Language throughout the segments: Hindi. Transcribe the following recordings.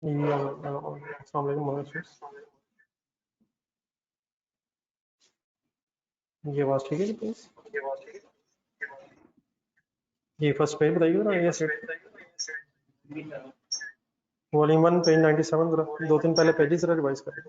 अस्सलाम वालेकुम मोहम्मद। ये आवाज़ ठीक है जी प्लीज? ये फर्स्ट पेज बताइए ना, ये सेट वॉल्यूम 1 पेज 97 जरा दो तीन पहले पेजेस जरा रिवाइज करें।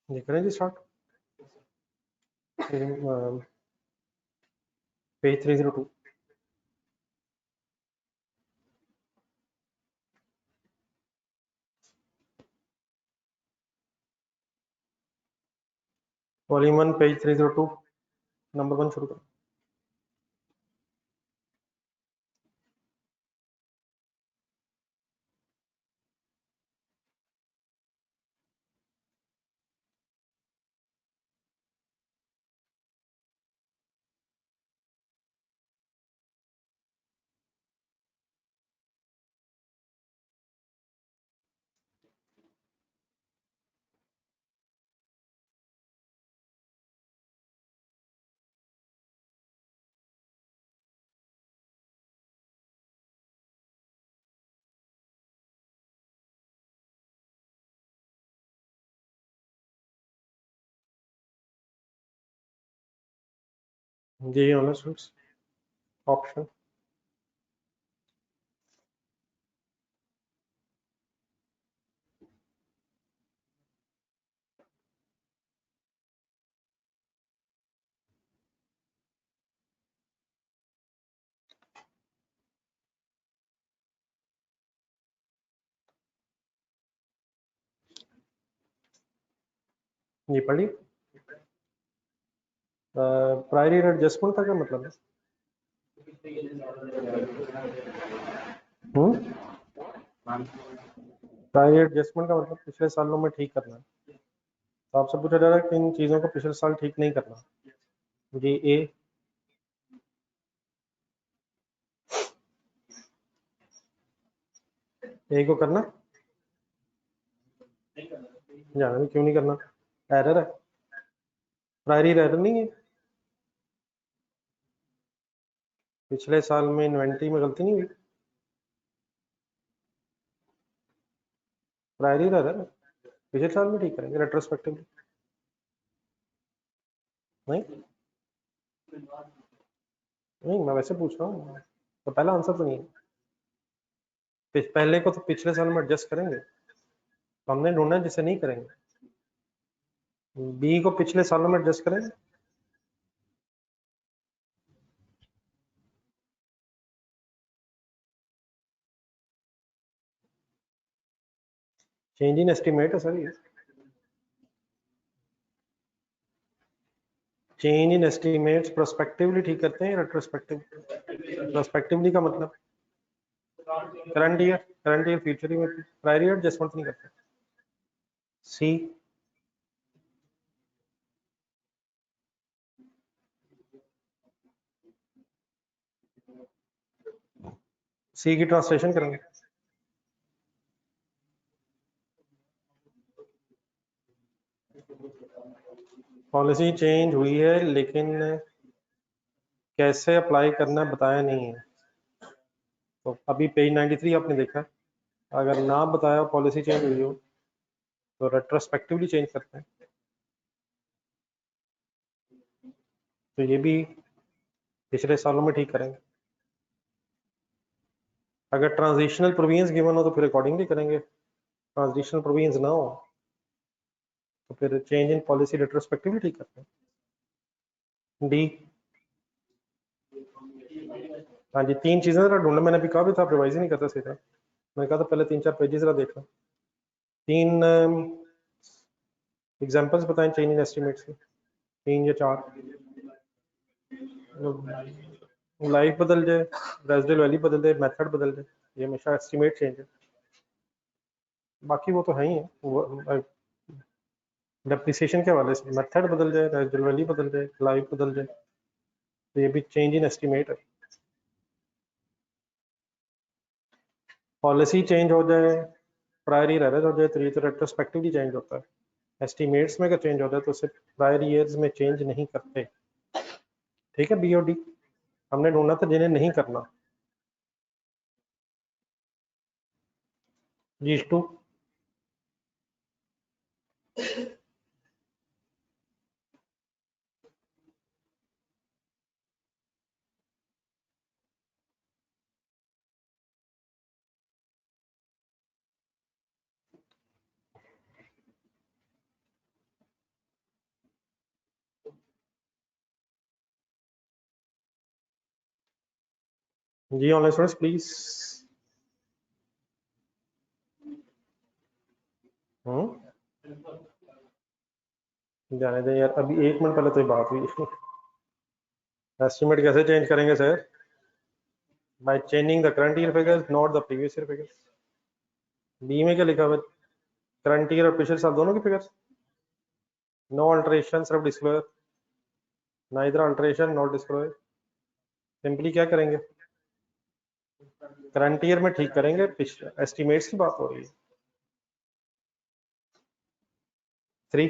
ये करें जी start. Page 302 volume 1 page 302 number 1 शुरू करें। जी ऑनर्स ऑप्शन ये पढ़ी। प्रायर ईयर एडजस्टमेंट का क्या मतलब है? प्रायर ईयर एडजस्टमेंट का मतलब पिछले सालों में ठीक करना है। तो आपसे पूछा जा रहा है कि इन चीज़ों को पिछले साल ठीक नहीं करना। जी ए को करना, जाना भी क्यों नहीं करना, एरर है। प्रायरी एरर नहीं है, पिछले साल में इन्वेंट्री में गलती नहीं हुई, प्रायरी एरर है, पिछले साल में ठीक करेंगे रेट्रोस्पेक्टिवली। नहीं नहीं, मैं वैसे पूछ रहा हूँ, तो पहला आंसर तो नहीं है। पहले को तो पिछले साल में एडजस्ट करेंगे, तो हमने ढूंढना है जिसे नहीं करेंगे। बी को पिछले सालों में एडजस्ट करेंगे, चेंज इन एस्टिमेट है सर ये, चेंज इन एस्टिमेट्स प्रोस्पेक्टिवली ठीक करते हैं रेट्रोस्पेक्टिव। प्रोस्पेक्टिवली का मतलब करंट ईयर फ्यूचर में प्रायर ईयर एडजस्टमेंट नहीं करते। सी, सी की ट्रांसलेशन करेंगे। पॉलिसी चेंज हुई है लेकिन कैसे अप्लाई करना बताया नहीं है, तो अभी पेज 93 आपने देखा, अगर ना बताया पॉलिसी चेंज हुई हो तो रेट्रोस्पेक्टिवली चेंज करते हैं। तो ये भी पिछले सालों में ठीक करेंगे। अगर ट्रांजिशनल प्रोविजंस गिवन हो तो फिर अकॉर्डिंगली करेंगे, ट्रांजिशनल प्रोविजंस ना हो तो फिर चेंज इन पॉलिसी रेट्रोस्पेक्टिवली ठीक करते हैं। डी, हाँ जी, तीन चीजें जरा ढूंढना, मैंने अभी कहा भी था आप रिवाइज ही नहीं करता सीधा, मैंने कहा था पहले 3-4 पेजेस जरा देखना। तीन एग्जांपल्स बताएं चेंज इन एस्टिमेट्स के, 3 या 4। लाइफ बदल जाए, रेजिडुअल वैल्यू बदल जाए, मेथड बदल जाए, ये हमेशा एस्टिमेट चेंज है। बाकी वो तो है ही है, वो डेप्रिसिएशन के हवाले से मेथड बदल जाए, रेजिडुअल वैल्यू बदल जाए, लाइफ बदल जाए, तो ये भी चेंज इन एस्टिमेट है। पॉलिसी चेंज हो जाए, प्रायर ईयर एरर हो जाए तो ये तो रेट्रोस्पेक्टिवली चेंज होता है। एस्टिमेट्स में अगर चेंज होता है तो उसे प्रायर ईयर्स में चेंज नहीं करते। ठीक है, बी और डी हमने ढूंढना था जिन्हें नहीं करना। जी टू, जी ऑनलाइन स्टूडेंट्स प्लीज। जाने दें यार, अभी 1 मिनट पहले तो ये बात हुई। एस्टिमेट कैसे चेंज करेंगे sir? By changing the current year figures not the previous year figures. B में क्या लिखा हुआ है? करंट ईयर और पिछले साल दोनों की फिगर्स। नो अल्टरेशन, सिर्फ disclosure, neither alteration not disclosure. Simply क्या करेंगे, करंट ईयर में ठीक करेंगे, एस्टिमेट्स की बात हो रही है। 3,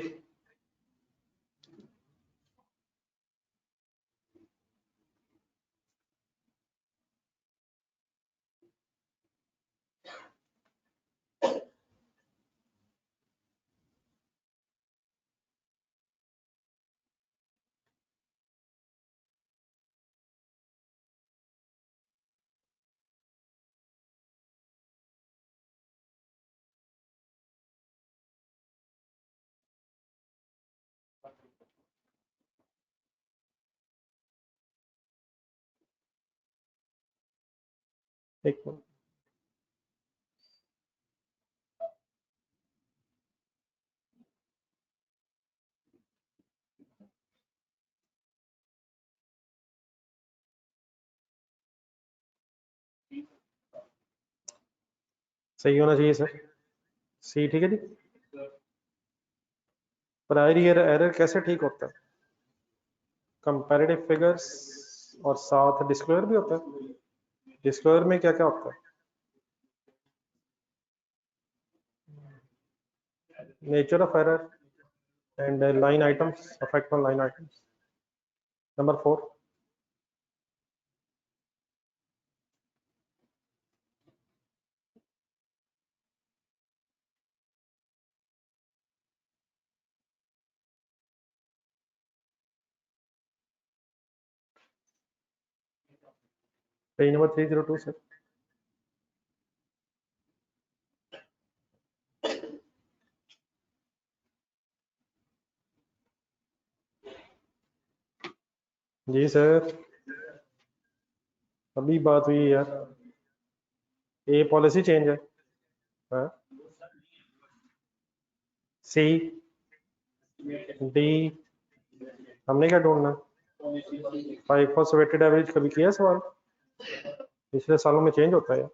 एक मिनट। सही होना चाहिए सर, सी ठीक है जी। प्रायर ईयर एरर कैसे ठीक होता है? कंपैरेटिव फिगर्स और साथ डिस्क्लोजर भी होता है। डिस्क्लोजर में क्या क्या होता है? Nature of error, and line items, effect on line items. Number 4. Page number 302, sir. Ji sir, अभी बात हुई यार, ये पॉलिसी चेंज है। हाँ, सी डी, हमने क्या ढूंढना? 5 फॉर वेटेड एवरेज कभी किया सवाल? पिछले सालों में चेंज होता है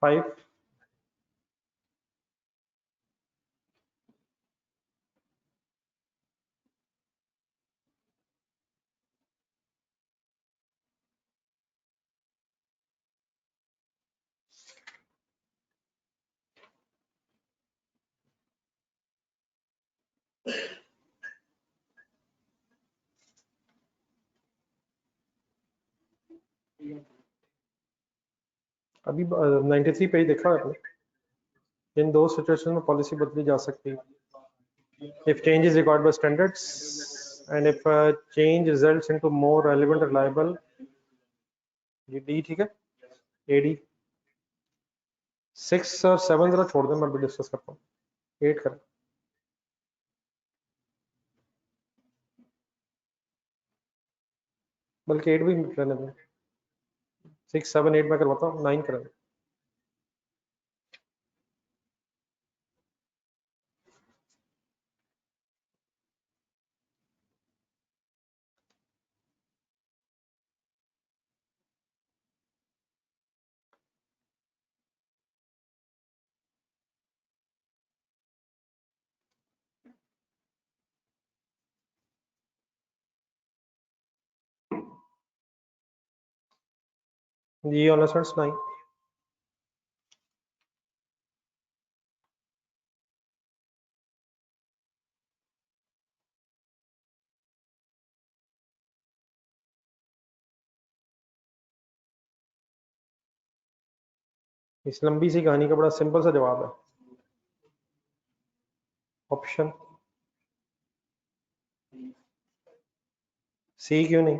5। अभी 93 पेज देखा आपने? इन दो सिचुएशन में पॉलिसी बदली जा सकती है। If change is required by standards and if change results into more relevant reliable, ये डी ठीक है, एडी। 6 और 7 जरा छोड़ दें, मैं भी डिस्कस करता हूँ। 8 करें, बल्कि 8 भी रहने दें। 6, 7, 8 में करवाता हूँ, 9 करें। जी ऑन स्टूडेंट्स 9। इस लंबी सी कहानी का बड़ा सिंपल सा जवाब है, ऑप्शन सी। क्यों नहीं?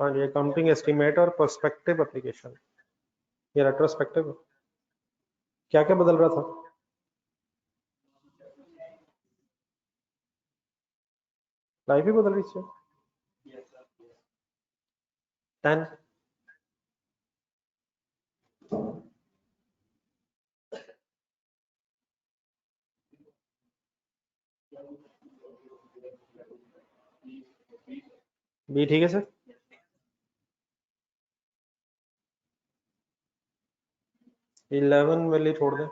हाँ जी, अकाउंटिंग एस्टिमेट और पर्सपेक्टिव एप्लीकेशन, ये रेट्रोस्पेक्टिव। क्या क्या बदल रहा था? लाइफ ही बदल रही थी। 10। बी ठीक है सर। 11 वाले छोड़ दें,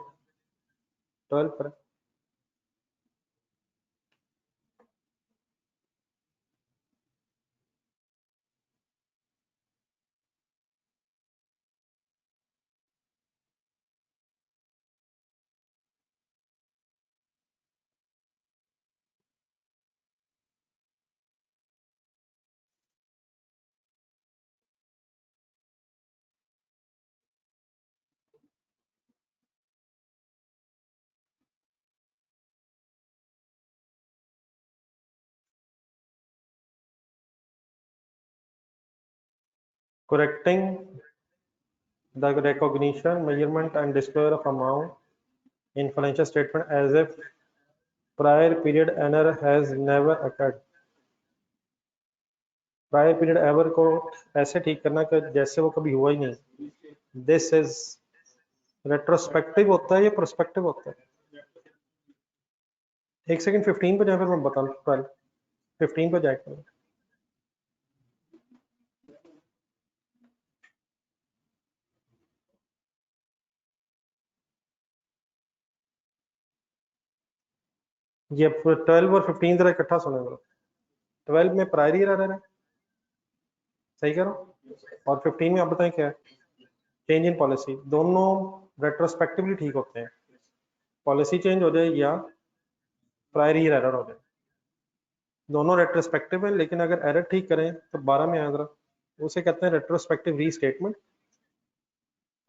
12 पर। Correcting the recognition, measurement and disclosure of amount in financial statement as if prior period error has never occurred. Prior period ever को ऐसे ठीक करना कि जैसे वो कभी हुआ ही नहीं। दिस इज रेट्रोस्पेक्टिव होता है या प्रोस्पेक्टिव होता है? एक सेकंड, 15 पे जाए फिर मैं बता दूं। 12 15 पे जाए। ये 12 और 15 जरा इकट्ठा सुने जरा। 12 में प्रायर ईयर एरर है, सही कह रहा हूँ, और 15 में आप बताएं क्या है? Change in policy. दोनों रेट्रोस्पेक्टिवली ठीक होते हैं, पॉलिसी चेंज हो जाए या प्रायर ईयर एरर हो जाए, दोनों रेट्रोस्पेक्टिव है, लेकिन अगर एरर ठीक करें तो 12 में याद रहा उसे कहते हैं रेट्रोस्पेक्टिव रीस्टेटमेंट,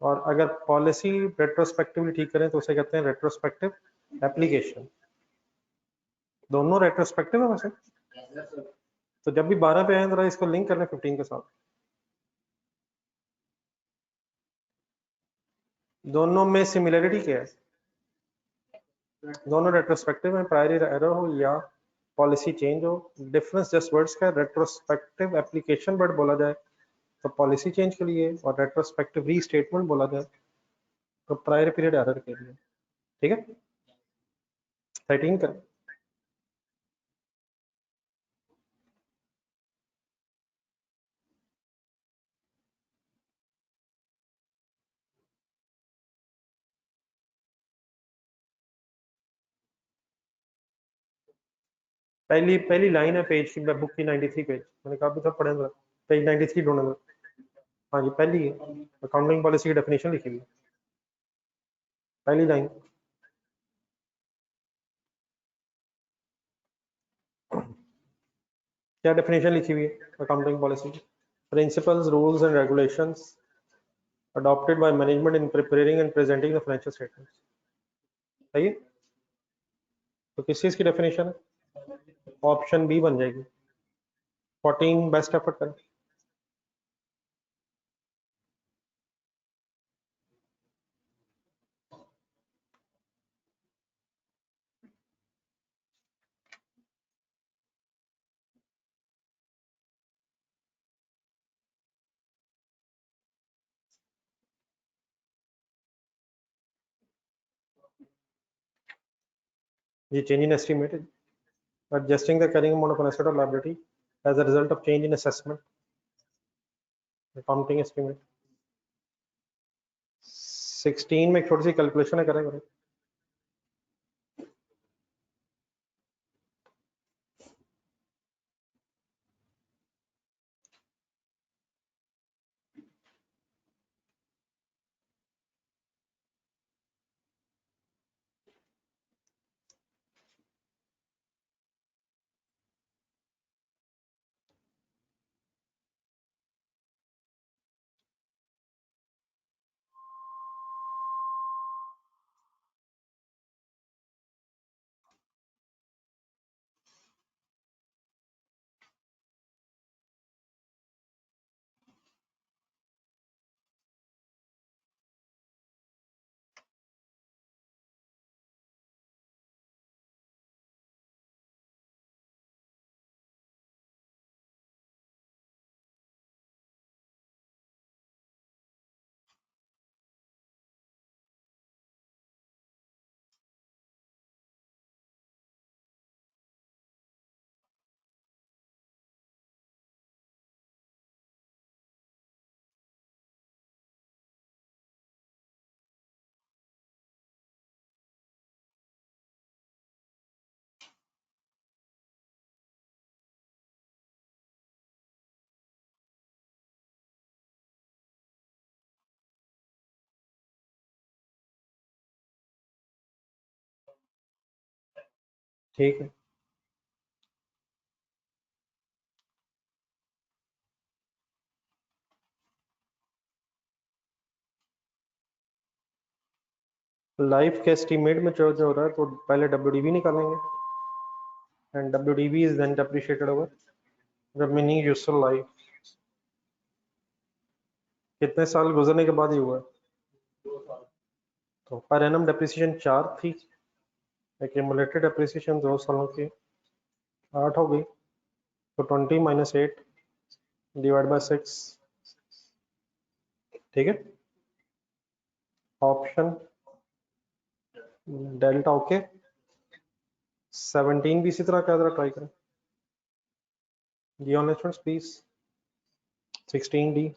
और अगर पॉलिसी रेट्रोस्पेक्टिवली ठीक करें तो उसे कहते हैं रेट्रोस्पेक्टिव एप्लीकेशन। दोनों रेट्रोस्पेक्टिव है वैसे, तो जब भी 12 पे आए जरा इसको लिंक करना 15 के साथ। दोनों में सिमिलरिटी क्या है? दोनों रेट्रोस्पेक्टिव है, प्रायर एरर हो या पॉलिसी चेंज हो, डिफरेंस जस्ट वर्ड्स का, रेट्रोस्पेक्टिव एप्लीकेशन बट बोला जाए तो पॉलिसी चेंज के लिए, और रेट्रोस्पेक्टिव रीस्टेटमेंट बोला जाए तो प्रायर पीरियड एरर के लिए। ठीक है, 13 का पहली पहली लाइन है पेज की, बुक की 93 पेज, मैंने कहा भी सब पढ़े जरा, पेज 93 ढूंढना जरा। हाँ जी, पहली है, अकाउंटिंग पॉलिसी की डेफिनेशन लिखी हुई है, पहली लाइन। क्या डेफिनेशन लिखी हुई है अकाउंटिंग पॉलिसी की? Principles, rules and regulations adopted by management in preparing and presenting the financial statements। सही है, तो किस चीज की डेफिनेशन है? ऑप्शन बी बन जाएगी। 14 बेस्ट एफर्ट करें। ये चेंज इन एस्टिमेट है, adjusting the carrying amount of an asset or liability as a result of change in assessment, accounting estimate। 16 में एक छोटी सी कैलकुलेशन है, करें। ठीक है, लाइफ के एस्टीमेट में जो हो रहा है तो पहले WDV निकालेंगे, and WDV is then depreciated over remaining useful life. कितने साल गुजरने के बाद ही हुआ है? तो पर एनम डेप्रिसिएशन 4 थी, एक्यूमुलेटेड डेप्रिसिएशन 2 सालों की 8 हो गई, तो 20 माइनस 8 डिवाइड बाय 6। ठीक है, ऑप्शन डेल्टा ओके। 17 भी इसी तरह का जरा ट्राई करें जी ऑन स्टूडेंट्स प्लीज। 16D।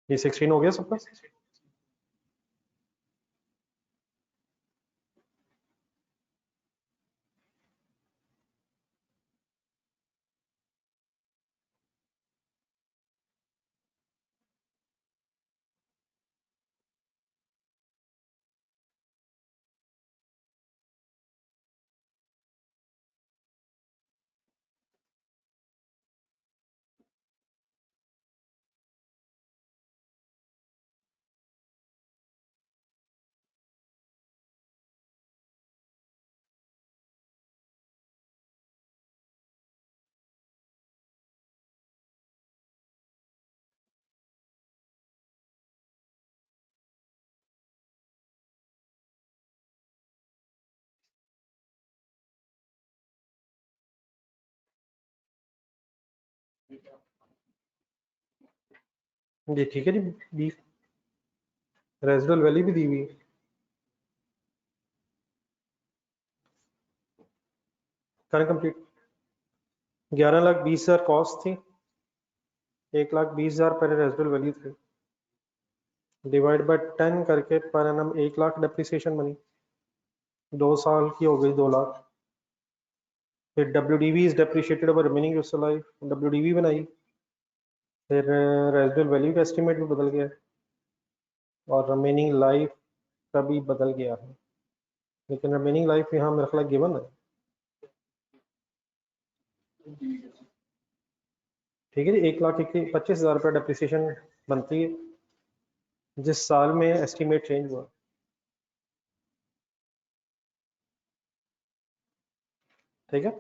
ये 16 हो गया सबका। ये ठीक है जी। बी रेजिडुअल वैल्यू भी दी हुई है। करें कंप्लीट। 11,20,000 कॉस्ट थी, 1,20,000 पहले रेजिडुअल वैल्यू थी, डिवाइड बाय 10 करके पर एनम 1,00,000 डेप्रिसिएशन बनी, 2 साल की हो गई 2,00,000। फिर WDV is depreciated over remaining useful life, WDV बनाई। फिर रेजिडुअल वैल्यू का एस्टिमेट भी बदल गया और रिमेनिंग लाइफ का भी बदल गया है, लेकिन रिमेनिंग लाइफ यहाँ मेरा ख्याल गिवन है। ठीक है जी, 1,25,000 रुपये डेप्रिसिएशन बनती है जिस साल में एस्टिमेट चेंज हुआ। ठीक है,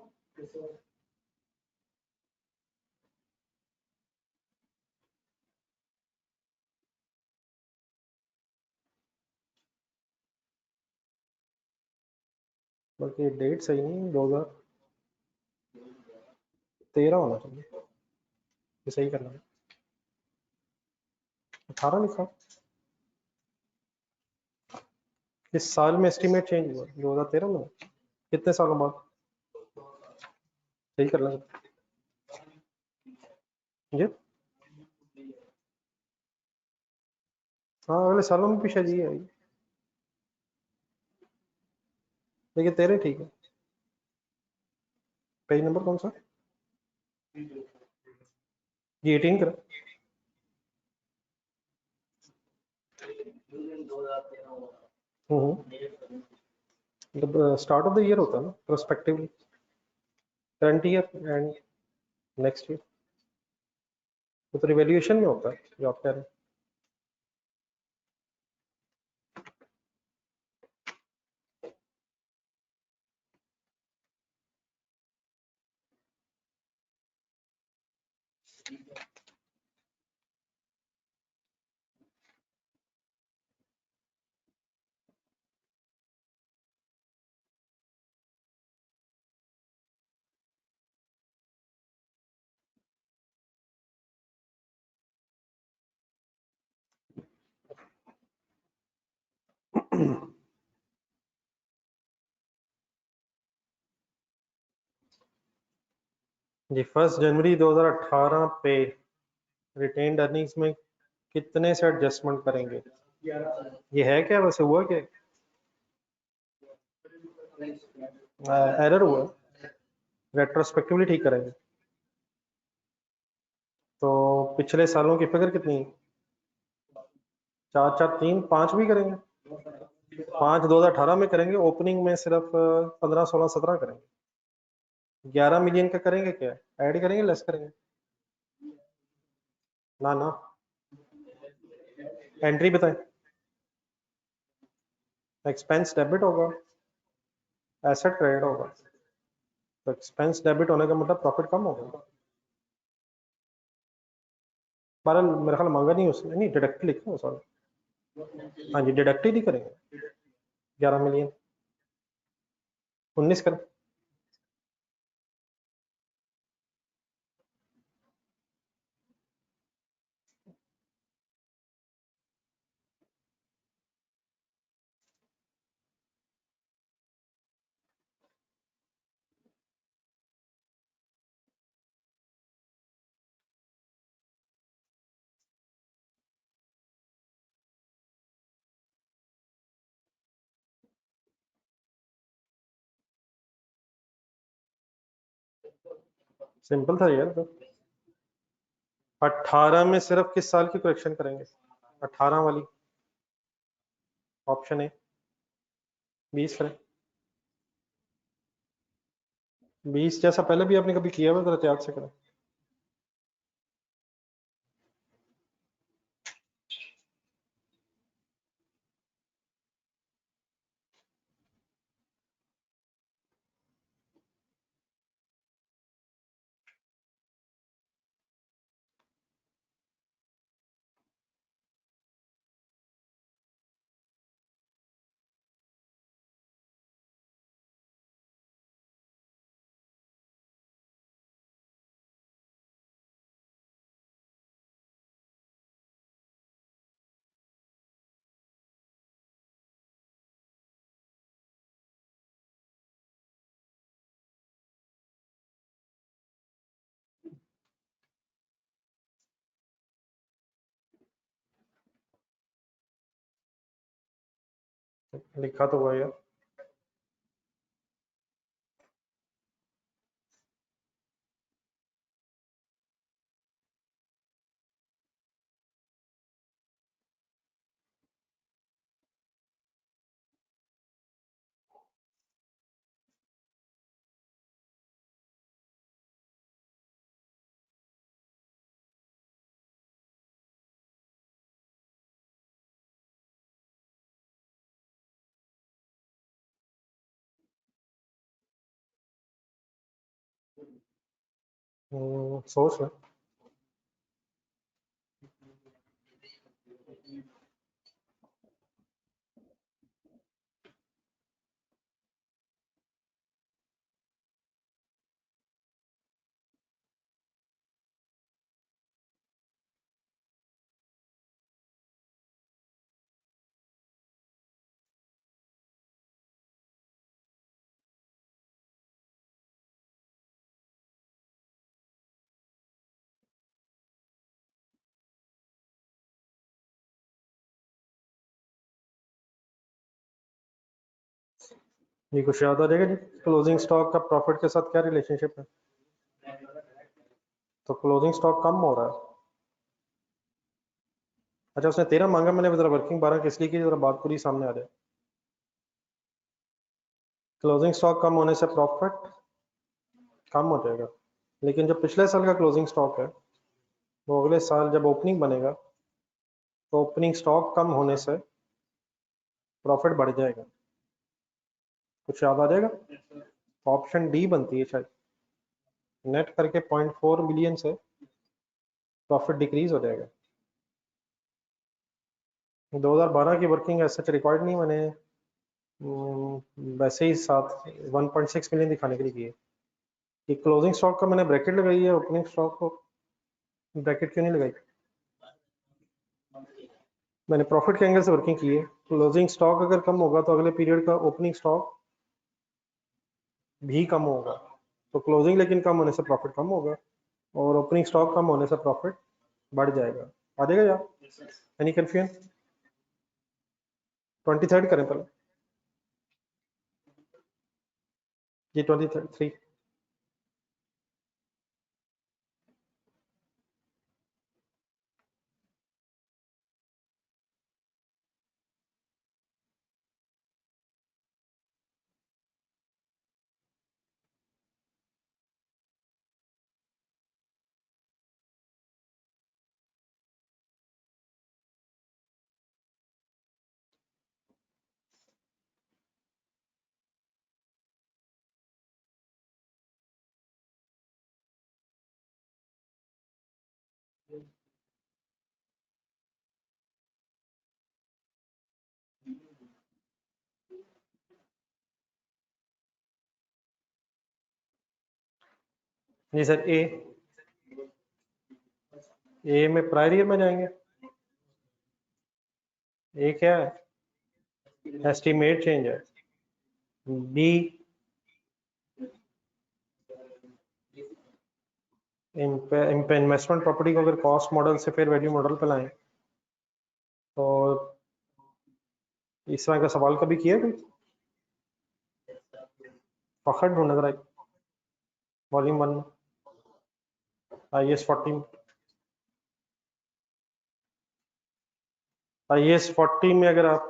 बल्कि डेट सही नहीं, 2013 होना चाहिए, ये सही करना है। 18 लिखा, किस साल में एस्टिमेट चेंज हुआ? 2013 में। कितने सालों बाद? सही करना है जी। हाँ, अगले सालों में भी शायद ये आई, लेकिन 13 ठीक है। पेज नंबर कौन सा? जी 18 करा। मतलब स्टार्ट ऑफ द ईयर होता है ना prospectively, current year and next year, तो रिवैल्यूएशन में होता है जो आप कह रहे हैं। जी 1 जनवरी 2018 पे रिटेन्ड अर्निंग्स में कितने से एडजस्टमेंट करेंगे? ये है क्या, वैसे हुआ क्या? एरर हुआ, रेट्रोस्पेक्टिवली ठीक करेंगे। तो पिछले सालों की फिगर कितनी है? 4 4 3 5 भी करेंगे। 5 2018 में करेंगे, ओपनिंग में सिर्फ 15 16 17 करेंगे। 11 मिलियन का करेंगे क्या, ऐड करेंगे लेस करेंगे? ना ना, एंट्री बताएं। एक्सपेंस डेबिट होगा, एसेट क्रेडिट होगा। तो एक्सपेंस डेबिट होने का मतलब प्रॉफिट कम होगा। बारह मेरा ख्याल मांगा नहीं उसने, नहीं डिडक्ट लिखा है सॉरी। हाँ जी, डिडक्ट ही करेंगे 11 मिलियन। 19 करें। सिंपल था यार। तो 18 में सिर्फ किस साल की करेक्शन करेंगे? 18 वाली, ऑप्शन ए। 20 करें। 20 जैसा पहले भी आपने कभी किया हुआ, जरा याद से करें। लिखा तो हुआ यार। सोच रहे। ये कुछ याद आ जाएगा जी? क्लोजिंग स्टॉक का प्रॉफिट के साथ क्या रिलेशनशिप है? तो क्लोजिंग स्टॉक कम हो रहा है। अच्छा, उसने 13 मांगा, मैंने जरा वर्किंग 12 किस लिए की, जरा बात पूरी सामने आ जाए। क्लोजिंग स्टॉक कम होने से प्रॉफिट कम हो जाएगा, लेकिन जो पिछले साल का क्लोजिंग स्टॉक है वो अगले साल जब ओपनिंग बनेगा तो ओपनिंग स्टॉक कम होने से प्रॉफिट बढ़ जाएगा। कुछ याद आ जाएगा? ऑप्शन डी बनती है शायद। नेट करके 0.4 मिलियन से प्रॉफिट डिक्रीज हो जाएगा। 2012 की वर्किंग ऐसा रिकॉर्ड नहीं, मैंने वैसे ही साथ 1.6 मिलियन दिखाने के लिए की है। कि क्लोजिंग स्टॉक का मैंने ब्रैकेट लगाई है, ओपनिंग स्टॉक को ब्रैकेट क्यों नहीं लगाई? मैंने प्रॉफिट के एंगल से वर्किंग की है। क्लोजिंग स्टॉक अगर कम होगा तो अगले पीरियड का ओपनिंग स्टॉक भी कम होगा। तो क्लोजिंग लेकिन कम होने से प्रॉफिट कम होगा, और ओपनिंग स्टॉक कम होने से प्रॉफिट बढ़ जाएगा। आ जाएगा यार? Any confusion? 23rd करें पहले जी। 23। जी सर। ए में प्रायर ईयर में जाएंगे। ए क्या है? एस्टिमेट चेंज है। बी इन्वेस्टमेंट प्रॉपर्टी को अगर कॉस्ट मॉडल से फिर वैल्यू मॉडल पे लाएं तो इस तरह का सवाल कभी किया कोई? पकड़ ढूंढ रहा है वॉल्यूम 1 में। IAS 40 IAS 40 में अगर आप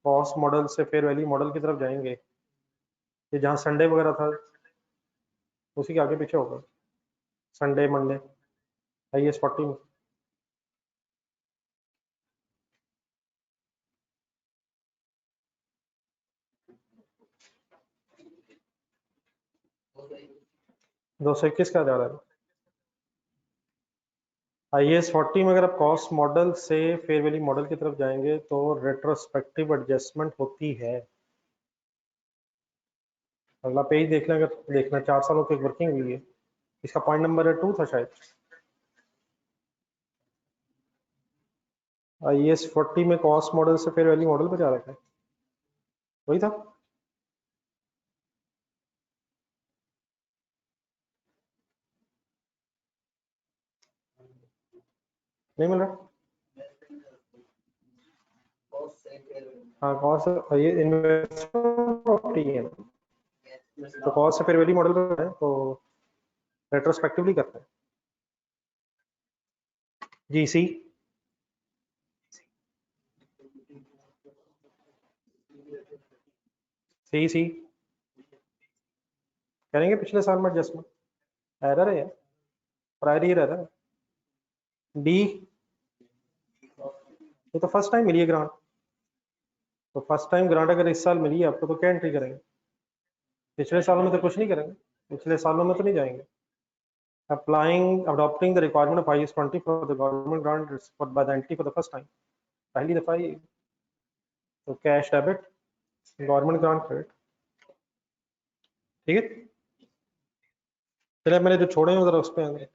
कॉस्ट मॉडल से फेयर वैल्यू मॉडल की तरफ जाएंगे, ये जहाँ संडे वगैरह था उसी के आगे पीछे होगा, संडे मंडे IAS 40 में। दो सौ इक्कीस का जा रहा है। IAS 40 में अगर आप कॉस्ट मॉडल से फेयर वैल्यू मॉडल की तरफ जाएंगे तो रेट्रोस्पेक्टिव एडजस्टमेंट होती है। अगला पेज देख लें, अगर देखना 4 सालों की वर्किंग हुई है, इसका पॉइंट नंबर 2 था शायद। IAS 40 में कॉस्ट मॉडल से फेयर वैल्यू मॉडल पे जा रहा था, वही था। नहीं मिल रहा। हाँ, कॉस्ट ये इन्वेस्टमेंट प्रॉपर्टी है, तो कॉस्ट से फेयर वैल्यू मॉडल पे है तो रेट्रोस्पेक्टिवली करते हैं। जी सी सी करेंगे पिछले साल में एडजस्टमेंट, एरर है, प्रायर ईयर एरर है। डी, ये तो फर्स्ट टाइम मिली है ग्रांट, तो फर्स्ट टाइम ग्रांट अगर इस साल मिली है आपको तो क्या एंट्री करेंगे? पिछले सालों में तो कुछ नहीं करेंगे, पिछले सालों में तो नहीं जाएंगे। Adopting the requirement of IAS 20 for the government grant by the entity for the first time, पहली दफा ये, तो cash debit government grant credit, ठीक है। चलिए मैंने जो छोड़े हैं जरा उस पे आएंगे।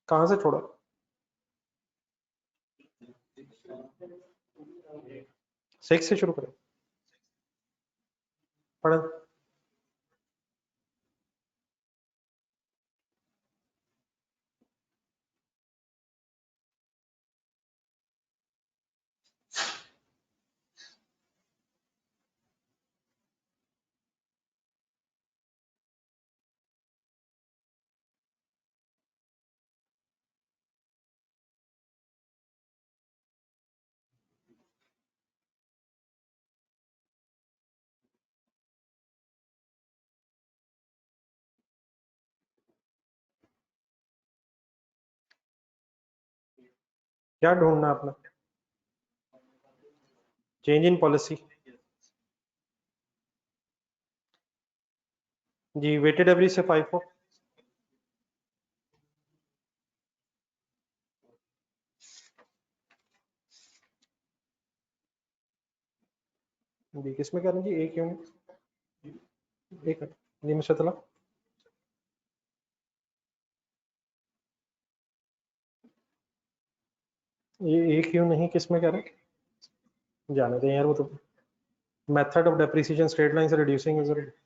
कहाँ से छोड़ा? सिक्स से शुरू करें, पढ़े। क्या ढूंढना है आपने? चेंज इन पॉलिसी, जी वेटेड एवरेज से 5 हो। जी किस में कह रहे हैं जी? एक यूनिट, एक जी मिस्टर तला, ये एक यूनिट नहीं, किस में कह रहे हैं? जाने दें यार, वो तो method of depreciation straight line से रिड्यूसिंग,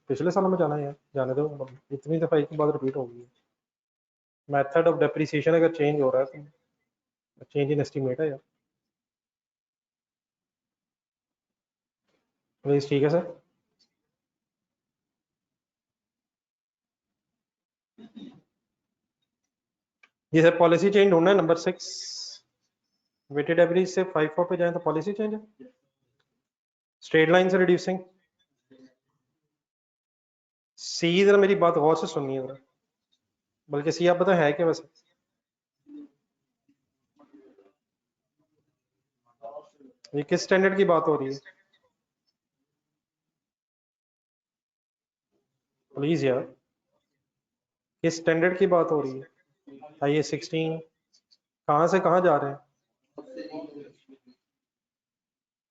पिछले सालों में जाना है यार, जाने दो, इतनी दफा एक ही बात रिपीट होगी। मेथड ऑफ डेप्रिसिएशन अगर चेंज हो रहा है तो चेंज इन एस्टीमेट है यार। प्लीज, ठीक है सर। जी सर, पॉलिसी चेंज ढूंढना है, नंबर 6, वेटेड एवरेज से 5 पे जाए तो पॉलिसी चेंज है, स्ट्रेट लाइन से रिड्यूसिंग। सी, जरा मेरी बात गौर से सुनिए जरा, बल्कि सी आप बताएं है क्या वैसे? ये किस स्टैंडर्ड की बात हो रही है? प्लीज यार, किस स्टैंडर्ड की बात हो रही है? IAS 16 कहाँ से कहाँ जा रहे हैं?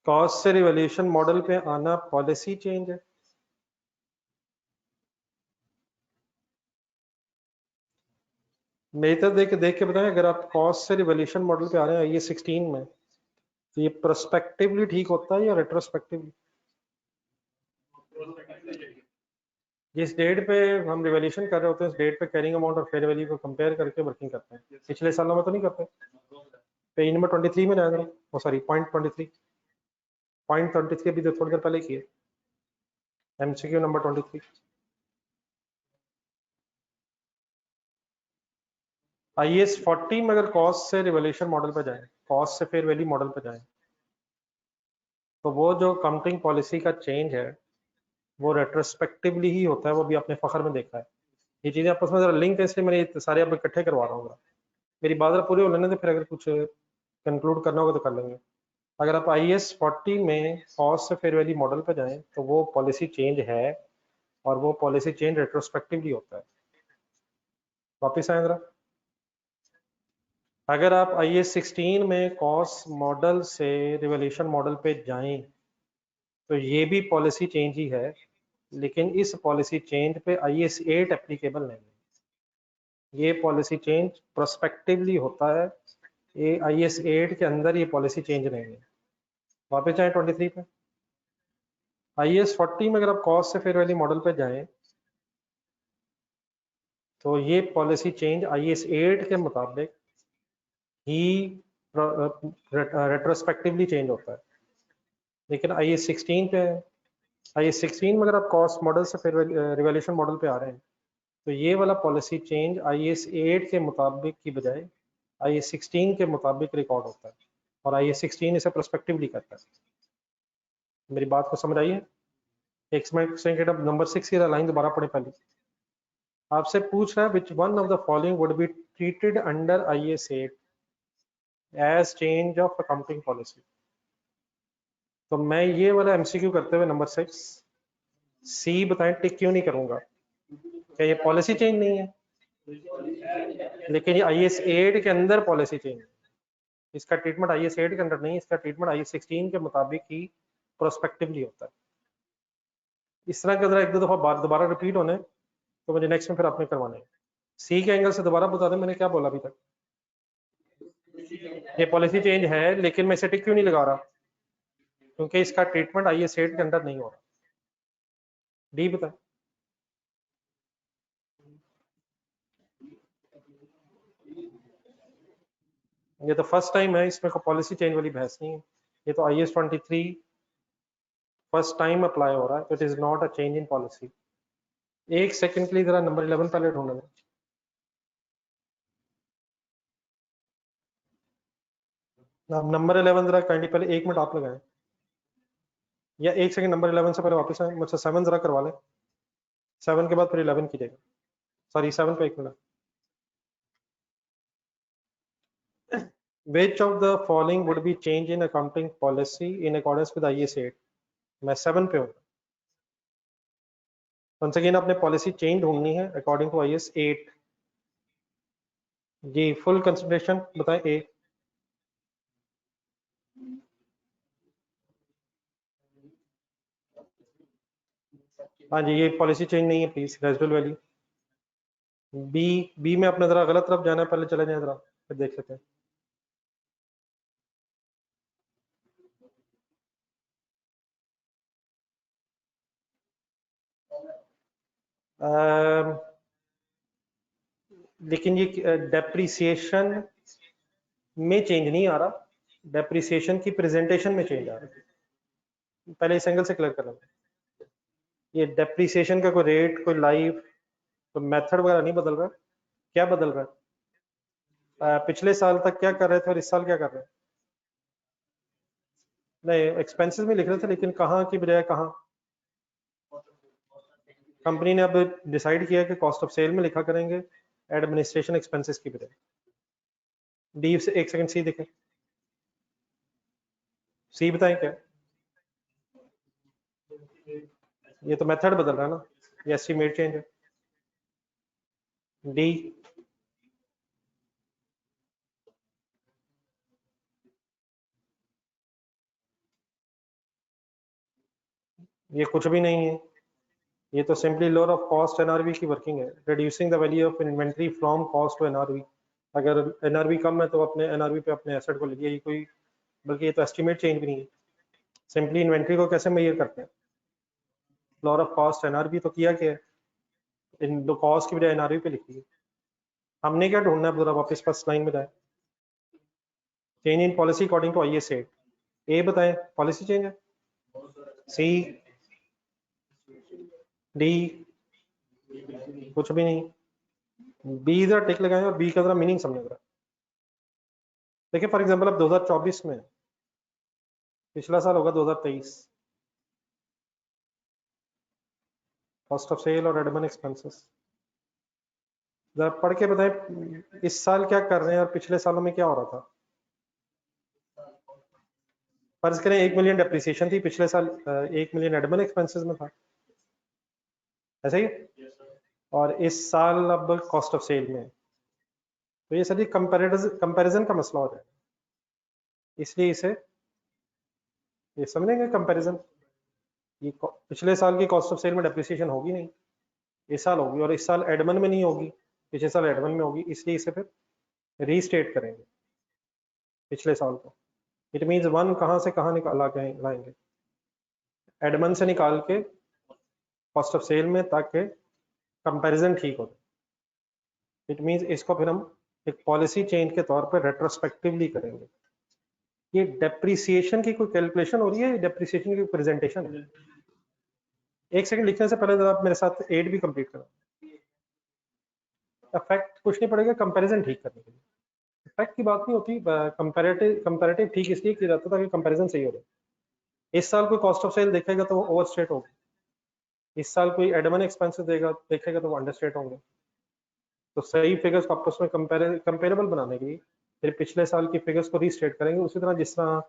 कॉस्ट से रिवैल्यूएशन मॉडल पे आना पॉलिसी चेंज है। मेरी तरफ देख के बताएं, अगर आप कॉस्ट से रिवैल्यूएशन मॉडल पे आ रहे हैं IAS 16 में, तो ये प्रोस्पेक्टिवली ठीक होता है या रेट्रोस्पेक्टिवली? जिस डेट पे हम रिवैल्यूएशन कर रहे होते हैं उस डेट पे कैरिंग अमाउंट और फेयर वैल्यू को कंपेयर करके वर्किंग करते हैं, पिछले सालों में तो नहीं करते। पेज नंबर 23 में जाएगा, ओ सॉरी पॉइंट 23, पॉइंट 23 अभी तो थोड़ी देर पहले किए, MCQ नंबर 23। IAS 40 में अगर कॉस्ट से रिवोल्यूशन मॉडल पे जाए, कॉस्ट से फेयर वैल्यू मॉडल पे जाए, तो वो जो अकाउंटिंग पॉलिसी का चेंज है वो रेट्रोस्पेक्टिवली ही होता है, वो भी आपने फखर में देखा है। ये चीजें आपस में जरा लिंक है, इसलिए मैं ये सारे अब इकट्ठे करवा रहा हूँ। मेरी बात पूरी हो लेने, तो फिर अगर कुछ कंक्लूड करना होगा तो कर लेंगे। अगर आप IAS 40 में कॉस्ट से फेयर वैल्यू मॉडल पे जाएं तो वो पॉलिसी चेंज है, और वो पॉलिसी चेंज रेट्रोस्पेक्टिवली होता है। वापिस आए जरा। अगर आप IAS 16 में कॉस्ट मॉडल से रिवोल्यूशन मॉडल पे जाएं तो ये भी पॉलिसी चेंज ही है, लेकिन इस पॉलिसी चेंज पे IAS 8 एप्लीकेबल नहीं है। ये पॉलिसी चेंज प्रोस्पेक्टिवली होता है, ये IAS 8 के अंदर ये पॉलिसी चेंज नहीं है। वापस जाए 23 पे। IAS 40 में अगर आप कॉस्ट से फेयर वैल्यू मॉडल पे जाएं तो ये पॉलिसी चेंज IAS 8 के मुताबिक ही रेट्रोस्पेक्टिवली चेंज होता है। लेकिन IAS 16 पे, IAS 16 में अगर आप कॉस्ट मॉडल से फिर रिवोल्यूशन मॉडल पे आ रहे हैं तो ये वाला पॉलिसी चेंज IAS 8 के मुताबिक की बजाय IAS 16 के मुताबिक रिकॉर्ड होता है, और IAS 16 इसे प्रोस्पेक्टिवली करता है। मेरी बात को समझ आई है? एक सेकंड, अब नंबर 6 की लाइन दोबारा पढ़े पहले। आपसे पूछ रहा है which one of the following would be treated under IAS 8 as change of accounting policy. तो मैं ये वाला MCQ करते हुए नंबर 6 सी बताएं, टिक क्यों नहीं करूंगा? क्या ये पॉलिसी चेंज नहीं है? लेकिन ये IAS 8 के अंदर पॉलिसी चेंज है। इसका ट्रीटमेंट IAS 8 के अंदर नहीं, इसका ट्रीटमेंट IAS 16 के मुताबिक ही प्रोस्पेक्टिवली होता है। इस तरह के अगर एक दो दफा बार दोबारा रिपीट होने तो मुझे नेक्स्ट में फिर आपने करवाने हैं। सी के एंगल से दोबारा बता दें मैंने क्या बोला अभी तक। ये पॉलिसी चेंज है, लेकिन मैं इसे टिक क्यों नहीं लगा रहा? क्योंकि इसका ट्रीटमेंट IAS 8 के अंदर नहीं हो रहा। डी बताए। ये तो फर्स्ट टाइम है, इसमें कोई पॉलिसी चेंज वाली बहस नहीं है। ये तो IAS 23 फर्स्ट टाइम अप्लाई हो रहा है, तो it is not a change in policy. एक सेकंड के लिए जरा नंबर 11 पहले ढूंढ लें। नंबर 11 जरा काइंडली पहले 1 मिनट आप लगाएं, या एक सेकंड नंबर 11 से पहले वापस आए, मुझसे 7 जरा करवा लें। 7 के बाद फिर 11 कीजिएगा। सॉरी 7 पे 1 minute. Which of the following would be change in accounting policy in accordance with IAS 8? मैं 7 पे हूँ। once again आपने पॉलिसी चेंज ढूंढनी है अकॉर्डिंग टू IAS 8। जी फुल कंसिडरेशन बताएं। ए हाँ जी, ये पॉलिसी चेंज नहीं है please, residual value. B, B में अपने जरा गलत तरफ जाना है, पहले चले जाए जरा फिर देख लेते हैं। लेकिन ये डेप्रिसिएशन में चेंज नहीं आ रहा, डेप्रिसिएशन की प्रेजेंटेशन में चेंज आ रहा है। पहले इस एंगल से क्लियर कर लेंगे। ये डेप्रिसिएशन का कोई रेट, कोई लाइफ, कोई मेथड वगैरह नहीं बदल रहा। क्या बदल रहा है? पिछले साल तक क्या कर रहे थे और इस साल क्या कर रहे हैं? नहीं, एक्सपेंसेस में लिख रहे थे, लेकिन कहाँ की बजाय कहाँ? कंपनी ने अब डिसाइड किया कि कॉस्ट ऑफ सेल में लिखा करेंगे एडमिनिस्ट्रेशन एक्सपेंसेस की बजाय। डी से एक सेकंड, सी देखें, सी बताएं क्या? ये तो मेथड बदल रहा है ना, ये एस्टीमेट चेंज है। डी, ये कुछ भी नहीं है, ये तो simply lower of cost NRV की वर्किंग है, reducing the value of inventory from cost to NRV। अगर NRV कम है तो अपने NRV पे अपने एसेट को लीजिए, ये कोई, बल्कि ये तो एस्टीमेट चेंज भी नहीं है। सिंपली इन्वेंट्री को कैसे मेजर करते हैं? लोअर ऑफ कॉस्ट NRV तो किया क्या है, इन दो कॉस्ट की बजाय NRV पे लिख दी है। हमने क्या ढूंढना है, जरा वापस फर्स्ट लाइन में जाए। Change in policy according to IAS 8। A बताएं, पॉलिसी चेंज है। सी, डी, कुछ भी नहीं। बी जरा टिक लगाएं और बी का जरा मीनिंग समझ रहा है। देखिए फॉर एग्जांपल अब 2024 में, पिछला साल होगा 2023, कॉस्ट ऑफ सेल और एडमिन एक्सपेंसेस, जरा पढ़ के बताएं इस साल क्या कर रहे हैं और पिछले सालों में क्या हो रहा था। फर्ज करें 1 मिलियन डेप्रिसिएशन थी पिछले साल, 1 मिलियन एडमिन एक्सपेंसेस में था, ऐसा ही। और इस साल अब कॉस्ट ऑफ सेल में, तो ये सभी कंपैरिजन का मसला हो जाएगा, इसलिए इसे ये समझेंगे कंपैरिजन। ये पिछले साल की कॉस्ट ऑफ सेल में डेप्रिसिएशन होगी नहीं, इस साल होगी, और इस साल एडमिन में नहीं होगी, पिछले साल एडमिन में होगी, इसलिए इसे फिर रीस्टेट करेंगे पिछले साल को। इट मीन्स वन कहाँ से कहाँ निकाला के लाएंगे, एडमिन से निकाल के कॉस्ट ऑफ सेल में, ताकि कंपैरिजन ठीक हो। इट मीन्स इसको फिर हम एक पॉलिसी चेंज के तौर पर रेट्रोस्पेक्टिवली करेंगे। ये डेप्रिसिएशन की कोई कैलकुलेशन हो रही है, डेप्रिसिएशन की प्रेजेंटेशन है। एक सेकंड लिखने से पहले जरा आप मेरे साथ एड भी कंप्लीट करो। इफेक्ट कुछ नहीं पड़ेगा कंपैरिजन ठीक करने के लिए, इफेक्ट की बात नहीं होती, कंपैरेटिव ठीक इसलिए किया जाता है ताकि कंपैरिजन सही हो जाए। इस साल कोई कॉस्ट ऑफ सेल देखेगा तो वो ओवरस्टेट होगा, इस साल कोई एडमिन एक्सपेंसेस देखेगा तो वो अंडरस्टेट होंगे। तो सही फिगर्स को आपस में कंपेरेबल बनाने के लिए फिर पिछले साल की फिगर्स को रीस्टेट करेंगे, उसी तरह जिस तरह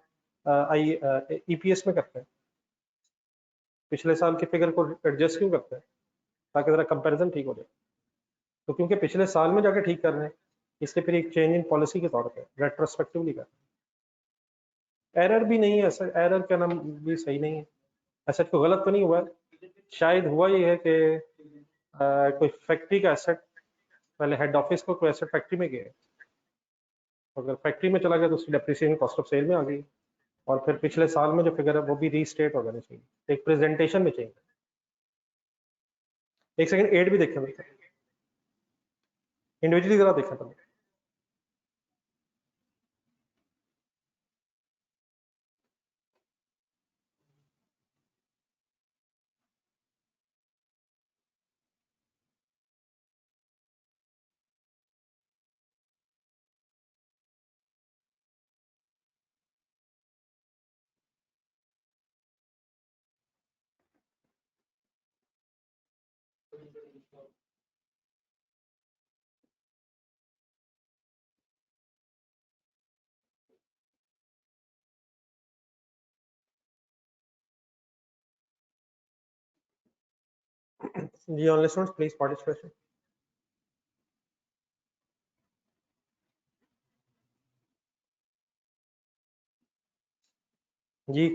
ईपीएस में करते हैं, पिछले साल की फिगर को एडजस्ट क्यों करते हैं, ताकि जरा कंपैरिजन ठीक हो जाए। तो क्योंकि पिछले साल में जाके ठीक कर रहे हैं, इसलिए फिर एक चेंज इन पॉलिसी के तौर पे रेट्रोस्पेक्टिवली कर रहे हैं। एरर भी नहीं है, ऐसा एरर का नाम भी सही नहीं है, ऐसा कोई गलत तो नहीं हुआ है। शायद हुआ ये है कि कोई फैक्ट्री का एसेट, पहले हेड ऑफिस को कोई एसेट फैक्ट्री में गया है, अगर फैक्ट्री में चला गया तो उसकी डेप्रिसिएशन कॉस्ट ऑफ सेल में आ गई, और फिर पिछले साल में जो फिगर है वो भी रीस्टेट हो जानी चाहिए, एक प्रेजेंटेशन में चाहिए। एक सेकंड एड भी देखें, इंडिविजुअली जरा देखें पहले। जी ऑनलाइन स्टूडेंट्स प्लीज पार्टिसिपेशन। जी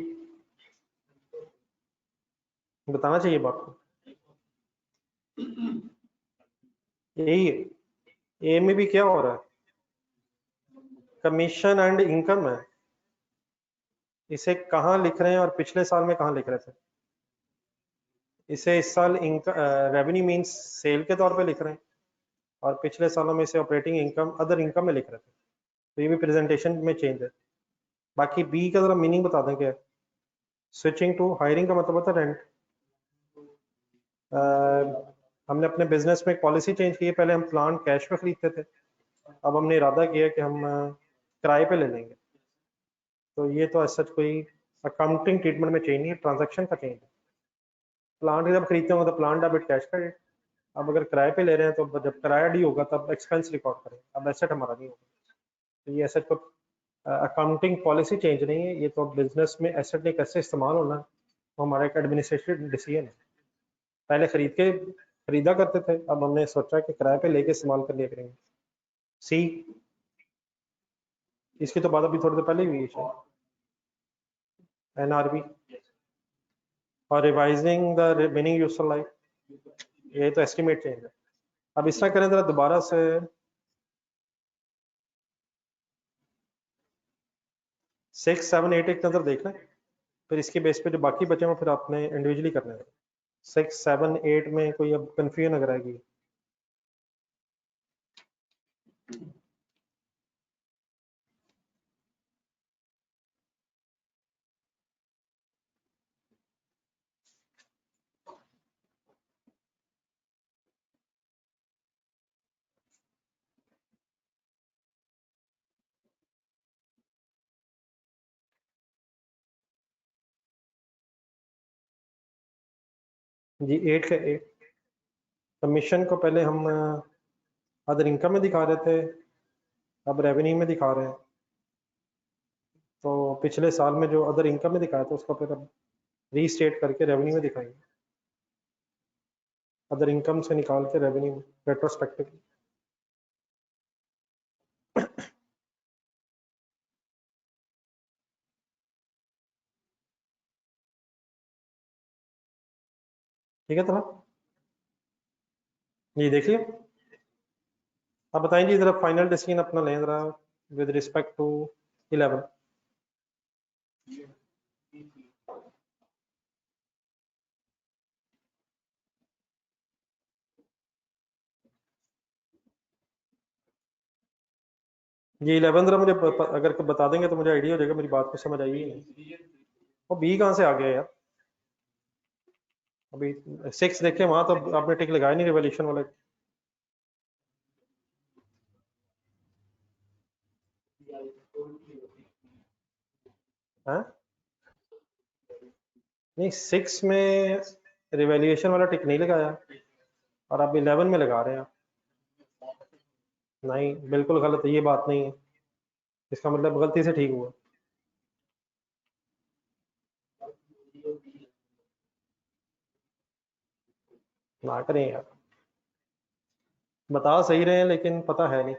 बताना चाहिए बात को, यही है। ए में भी क्या हो रहा है, कमीशन एंड इनकम है, इसे कहाँ लिख रहे हैं और पिछले साल में कहाँ लिख रहे थे। इसे इस साल रेवेन्यू मींस सेल के तौर पे लिख रहे हैं, और पिछले सालों में इसे ऑपरेटिंग इनकम अदर इनकम में लिख रहे थे, तो ये भी प्रेजेंटेशन में चेंज है। बाकी बी का जरा मीनिंग बता दें क्या, स्विचिंग टू हायरिंग का मतलब होता है रेंट। हमने अपने बिजनेस में एक पॉलिसी चेंज की है, पहले हम प्लांट कैश पे खरीदते थे, अब हमने इरादा किया कि हम किराए पे ले लेंगे। तो ये तो ऐसा कोई अकाउंटिंग ट्रीटमेंट में चेंज नहीं है, ट्रांजैक्शन का चेंज है। प्लांट जब खरीदते होंगे तो प्लांट डेबिट कैश क्रेडिट, अब अगर किराए पे ले रहे हैं तो जब किराया डी होगा तब एक्सपेंस रिकॉर्ड करें, अब एसेट हमारा नहीं होगा। तो ये एसेट को अकाउंटिंग पॉलिसी चेंज नहीं है, ये तो बिजनेस में एसेट ने कैसे इस्तेमाल होना है वो हमारा एक एडमिनिस्ट्रेटिव डिसीजन है। पहले खरीदा करते थे, अब हमने सोचा कि किराए पे लेके इस्तेमाल कर लिया करेंगे। सी, इसकी तो बात अभी थोड़ी देर पहले हुई है, एनआरबी और revising the remaining useful life, ये तो एस्टिमेट चेंज है। अब इस तरह करें जरा दोबारा से, 6, 7, 8 एक नजर देखना है, फिर इसके बेस पे जो बाकी बचे हैं फिर आपने इंडिविजुअली करने हैं। 6, 7, 8 में कोई अब कंफ्यूजन अगर आएगी। जी 8 का 8 कमीशन को पहले हम अदर इनकम में दिखा रहे थे, अब रेवेन्यू में दिखा रहे हैं। तो पिछले साल में जो अदर इनकम में दिखाया था उसको फिर अब रीस्टेट करके रेवेन्यू में दिखाएंगे, अदर इनकम से निकाल के रेवेन्यू रेट्रोस्पेक्टिव। ठीक है, तो ये देखिए, आप बताएं जी जरा फाइनल डिसीजन अपना लें जरा विद रिस्पेक्ट टू 11। ये 11 जरा मुझे अगर बता देंगे तो मुझे आइडिया हो जाएगा, मेरी बात को समझ आई ही नहीं। वो बी कहाँ से आ गया यार? अभी 6 देखे वहां तो आपने टिक लगाया नहीं रिवॉल्यूशन वाला। हाँ नहीं, 6 में रिवैल्यूएशन वाला टिक नहीं लगाया और आप 11 में लगा रहे हैं। नहीं, बिल्कुल गलत है, ये बात नहीं है, इसका मतलब गलती से ठीक हुआ। ना करें यार, बता सही रहे हैं लेकिन पता है नहीं।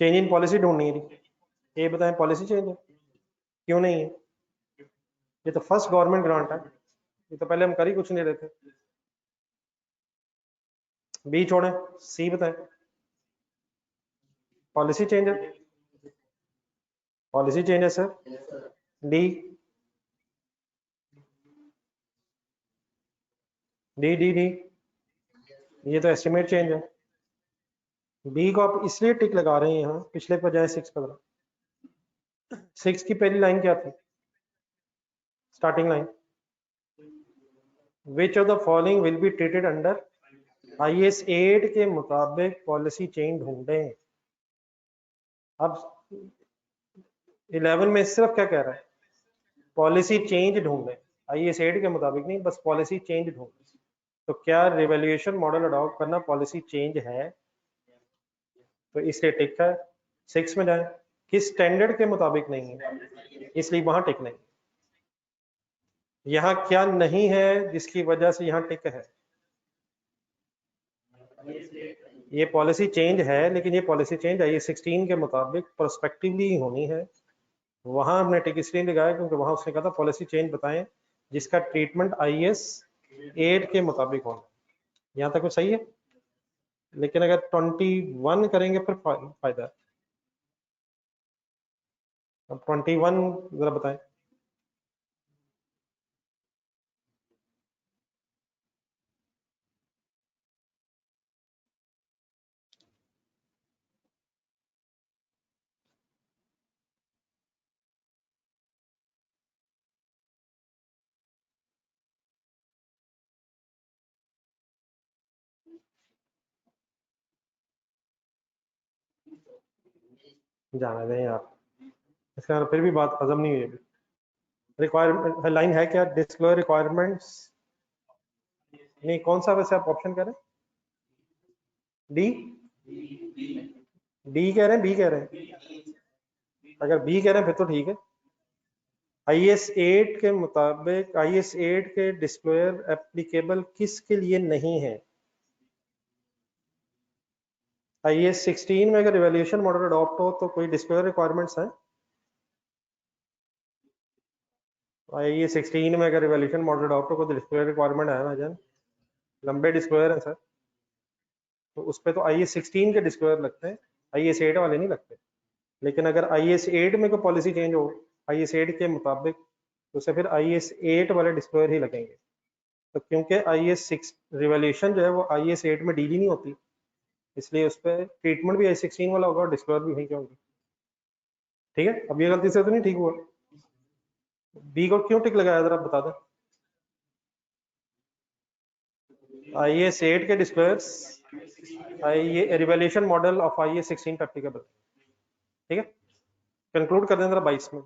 चेंज इन पॉलिसी ढूंढनी है जी। ये बताएं पॉलिसी चेंज है, क्यों नहीं है? ये तो फर्स्ट गवर्नमेंट ग्रांट है, ये तो पहले हम कर ही कुछ नहीं रहे थे। बी छोड़ें, सी बताएं। पॉलिसी चेंज है, पॉलिसी चेंज है sir. D D D D, ये तो एस्टिमेट चेंज है। बी को आप इसलिए टिक लगा रहे हैं यहाँ, पिछले पर जाए 6 पर। 6 की पहली लाइन क्या थी? Starting line, which of the following will be treated under IS 8 के मुताबिक पॉलिसी चेंज ढूंढें। अब 11 में सिर्फ क्या कह रहा है? पॉलिसी चेंज ढूंढें, IS 8 के मुताबिक नहीं, बस पॉलिसी चेंज ढूंढें। तो क्या रिवैल्यूएशन मॉडल अडॉप्ट करना पॉलिसी चेंज है? तो इसलिए टिक है। 6 में जाए, किस स्टैंडर्ड के मुताबिक नहीं है, इसलिए वहां टिक नहीं। यहाँ क्या नहीं है जिसकी वजह से यहाँ टिक है? ये पॉलिसी चेंज है, लेकिन ये पॉलिसी चेंज IS 16 के मुताबिक प्रोस्पेक्टिवली ही होनी है। वहां हमने टिक इसलिए लगाया क्योंकि वहां उसने कहा था पॉलिसी चेंज बताएं जिसका ट्रीटमेंट IS 8 के मुताबिक होना। यहाँ तक वो सही है, लेकिन अगर 21 करेंगे फिर फायदा है। अब 21 जरा बताएं। जाने दें यार, इसका फिर भी बात हजम नहीं हुई अभी। रिक्वायरमेंट लाइन है क्या? डिस्क्लोज रिक्वायरमेंट्स, नहीं कौन सा वैसे आप ऑप्शन कह रहे हैं? डी, डी कह रहे हैं, बी कह रहे हैं? अगर बी कह रहे हैं फिर तो ठीक है। IS 8 के मुताबिक IS 8 के डिस्क्लोजर एप्लीकेबल किसके लिए नहीं है? IS 16 में अगर इवैल्यूएशन मॉडल अडॉप्ट हो तो कोई डिस्क्लोजर रिक्वायरमेंट्स हैं? IS 16 में अगर इवैल्यूएशन मॉडल अडॉप्ट हो कोई डिस्क्लोजर रिक्वायरमेंट है भाईजान? लंबे डिस्क्लोजर हैं सर, तो उस पर तो IS 16 के डिस्क्लोजर लगते हैं, IS 8 वाले नहीं लगते। लेकिन अगर IS 8 में कोई पॉलिसी चेंज हो IS 8 के मुताबिक, तो उसे फिर IS 8 वाले डिस्क्लोजर ही लगेंगे। तो क्योंकि IS 6 रिवॉल्यूशन जो है वो IS 8 में डील ही नहीं होती, इसलिए उस पर ट्रीटमेंट भी IS 16 वाला होगा और डिस्क्लोजर भी वहीं के होंगे। ठीक है, अब ये गलती से तो नहीं ठीक हुआ? बी को क्यों टिक लगाया जरा बता दें। IS 8 के डिस्क्लोजर्स, ये revolution model of IS 16 applicable. ठीक है, कंक्लूड कर दें जरा 22 में।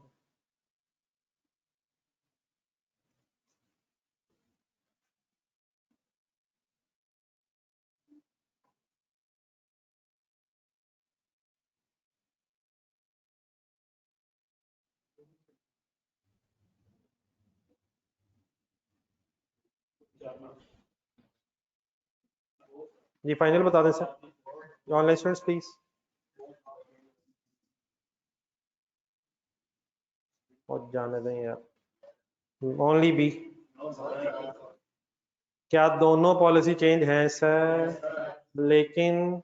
जी फाइनल बता दें सर। Online students please. और जाने दें यार, ओनली बी। क्या दोनों पॉलिसी चेंज हैं सर? लेकिन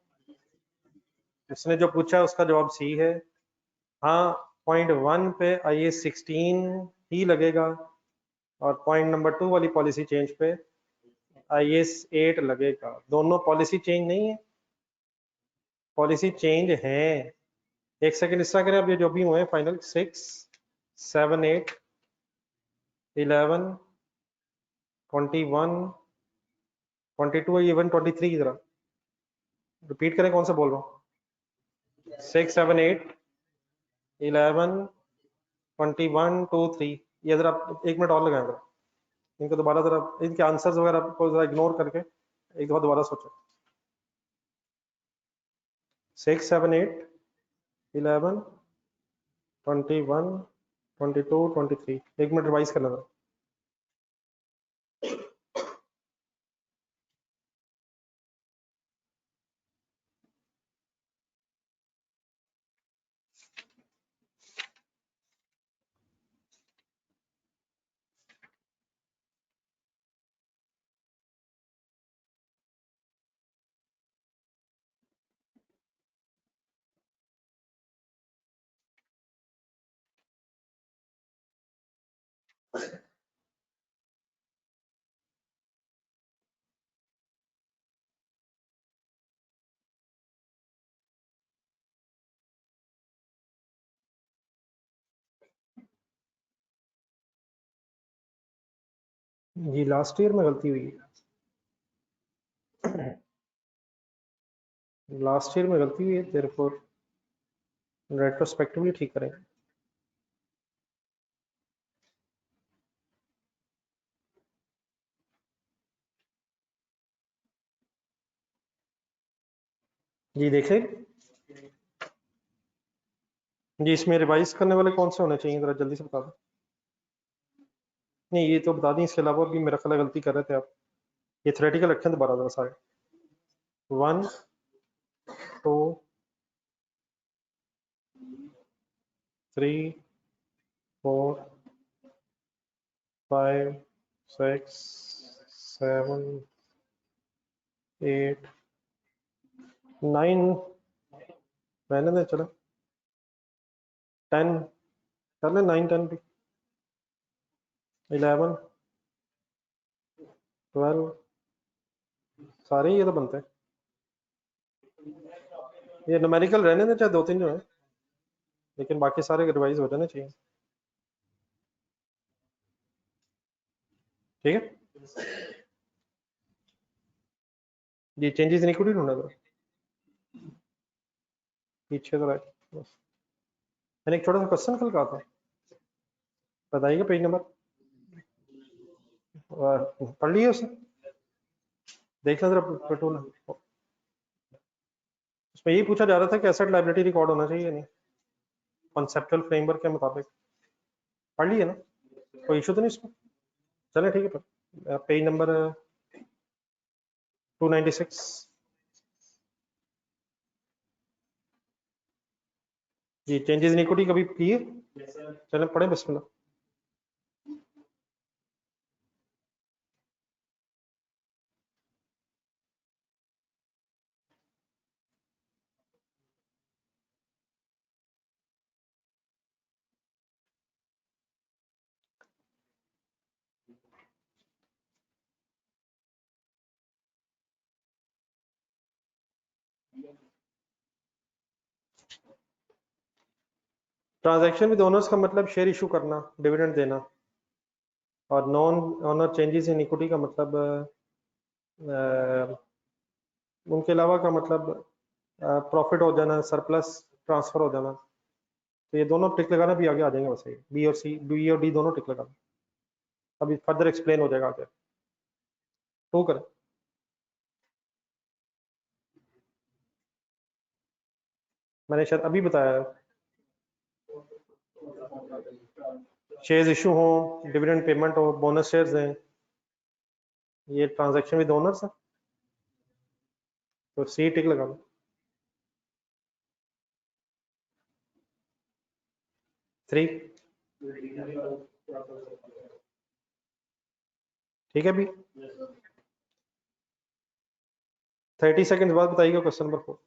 उसने जो पूछा उसका जवाब सी है। हाँ, पॉइंट 1 पे IAS 16 ही लगेगा और पॉइंट नंबर 2 वाली पॉलिसी चेंज पे IAS 8 लगेगा। दोनों पॉलिसी चेंज नहीं है, पॉलिसी चेंज है। एक सेकंड इस तरह करें, अब ये जो भी हुए फाइनल 6, 7, 8, 11, 21, 22, इवन 23 की तरह रिपीट करें, कौन सा बोल रहा हूँ? 6, 7, 8, 11, 21, 2, 3। ये जरा 1 मिनट और लगाएं जरा, इनको दोबारा जरा, इनके आंसर्स वगैरह को जरा इग्नोर करके एक दफा दोबारा सोचो। 6, 7, 8, 11, 21, 22, 23। 1 मिनट रिवाइज करना था। जी लास्ट ईयर में गलती हुई है, लास्ट ईयर में गलती हुई है, देयरफॉर रेट्रोस्पेक्टिवली ठीक करेंगे। जी देखें जी, इसमें रिवाइज करने वाले कौन से होने चाहिए, जरा जल्दी से बता दो। नहीं ये तो बता दें, इसके अलावा भी मेरा ख्याल है गलती कर रहे थे आप। ये थ्योरेटिकल रखें दोबारा जरा सारे। 1, 2, 3, 4, 5, 6, 7, 8, 9, रहने दें चलो, 10 कर लें, 9, 10 भी, 11, 12, सारे ये तो बनते हैं। ये न्यूमेरिकल रहने दें, चाहे 2-3 जो है, लेकिन बाकी सारे रिवाइज हो जाने चाहिए। ठीक है जी, चेंजेस इनइक्विटी ढूंढना था पीछे तो बस। मैंने एक छोटा सा क्वेश्चन कल कहा था, बताइएगा पेज नंबर। पढ़ लिए उसे, देखना जरा पेट्रोल। उसमें यही पूछा जा रहा था कि एसेट लायबिलिटी रिकॉर्ड होना चाहिए नहीं, कॉन्सेप्चुअल फ्रेमवर्क के मुताबिक। पढ़ लिए ना, कोई इशू तो नहीं इसमें? चले ठीक है, पर पेज नंबर 296। जी चेंजेस इन इक्विटी कभी किए? चले पढ़े बिस्मिल्लाह। ट्रांजैक्शन विद ओनर्स का मतलब शेयर इशू करना, डिविडेंड देना। और non owner changes in equity का मतलब उनके अलावा का मतलब प्रॉफिट हो जाना, सरप्लस ट्रांसफर हो जाना। तो ये दोनों टिक लगाना भी आगे आ जाएंगे, वैसे बी और सी, बी और डी दोनों टिक लगाना, अभी फर्दर एक्सप्लेन हो जाएगा आगे। तो करें, मैंने शायद अभी बताया, शेयर्स इशू हो, डिविडेंड पेमेंट हो, बोनस शेयर्स हैं, ये ट्रांजैक्शन विद ओनर्स है, तो सी टिक लगा लो। 3 ठीक है भी। 30 सेकंड बाद बताइएगा क्वेश्चन नंबर 4।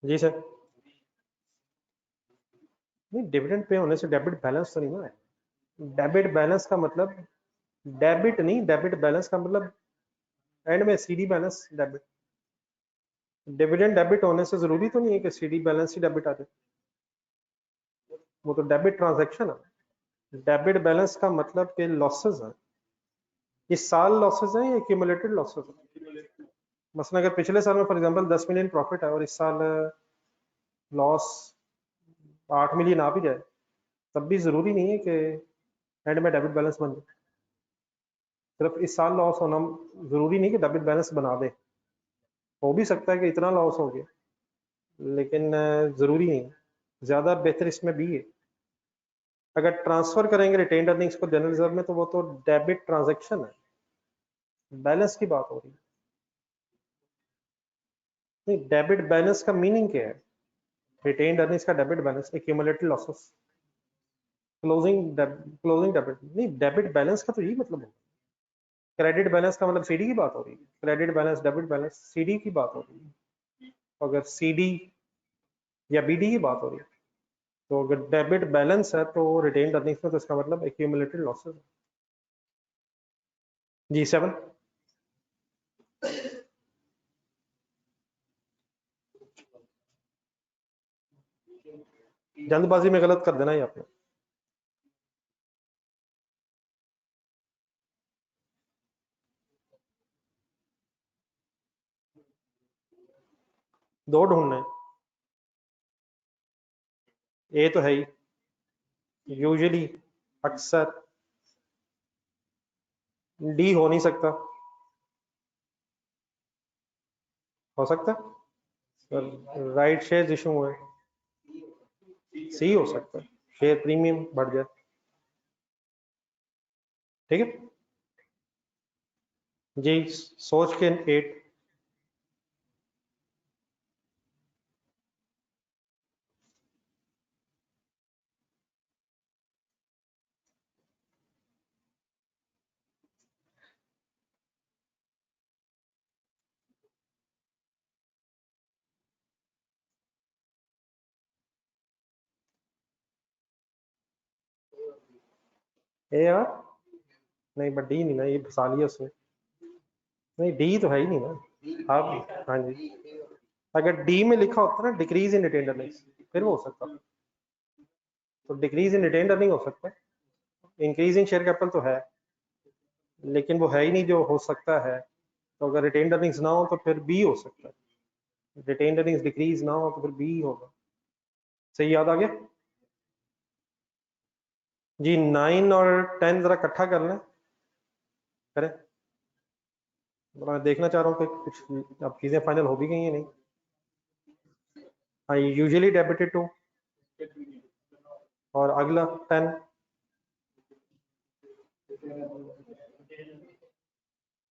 जी सर। नहीं, डिविडेंड पे होने से डेबिट बैलेंस तो नहीं ना है। डेबिट बैलेंस का मतलब, डेबिट नहीं, डेबिट बैलेंस का मतलब एंड में CD balance debit. Dividend debit होने से जरूरी तो नहीं है कि सीडी बैलेंस ही डेबिट आ जाए, वो तो डेबिट ट्रांजैक्शन है। डेबिट बैलेंस का मतलब कि लॉसेस हैं, इस साल लॉसेस हैं या एक्यूमुलेटेड लॉसेस हैं। मसलन अगर पिछले साल में फॉर एग्जांपल 10 मिलियन प्रॉफिट है और इस साल लॉस 8 मिलियन आ भी जाए, तब भी जरूरी नहीं है कि एंड में डेबिट बैलेंस बन जाए। सिर्फ इस साल लॉस होना जरूरी नहीं कि डेबिट बैलेंस बना दे, हो भी सकता है कि इतना लॉस हो गया, लेकिन जरूरी नहीं। ज्यादा बेहतर इसमें भी है, अगर ट्रांसफर करेंगे रिटेन्ड अर्निंग्स को जनरल रिजर्व में तो वो तो डेबिट ट्रांजैक्शन है, बैलेंस की बात हो रही है। नहीं, डेबिट बैलेंस का मीनिंग क्या है? रिटेन्ड अर्निंग्स का debit balance accumulated losses, closing debit नहीं, डेबिट बैलेंस का तो यही मतलब है। क्रेडिट बैलेंस का मतलब सीडी की बात हो रही है, credit balance debit balance CD की बात हो रही है। अगर सीडी या बीडी की बात हो रही है, तो अगर डेबिट बैलेंस है तो रिटेन्ड अर्निंग्स में तो इसका मतलब एक्यूमुलेटेड लॉसेस है। जी 7। जल्दबाजी में गलत कर देना ही आपने। दो ढूंढना है, ए तो है ही, यूजुअली, अक्सर, डी हो नहीं सकता, हो सकता है राइट शेयर इशू हुए, सी हो सकता है शेयर प्रीमियम बढ़ जाए। ठीक है जी, सोच के 8। ए यार, नहीं बट डी नहीं ना, ये फंसा लिया उसने। नहीं, डी तो है ही नहीं ना आप। हाँ जी, अगर डी में लिखा होता ना डिक्रीज इन रिटेन्ड अर्निंग्स, फिर वो हो सकता, तो डिक्रीज इन रिटेन्ड अर्निंग हो सकता है। इंक्रीज इन शेयर कैपिटल तो है, लेकिन वो है ही नहीं जो हो सकता है। तो अगर रिटेन्ड अर्निंग्स ना हो तो फिर बी हो सकता है, रिटेन्ड अर्निंग्स डिक्रीज ना हो तो फिर बी होगा। सही याद आ गया जी। 9 और 10 जरा इकट्ठा कर लें, करें। मैं देखना चाह रहा हूँ कि कुछ अब चीजें फाइनल हो भी गई हैं नहीं। हाँ, यूजुअली डेबिटेड टू, और अगला 10,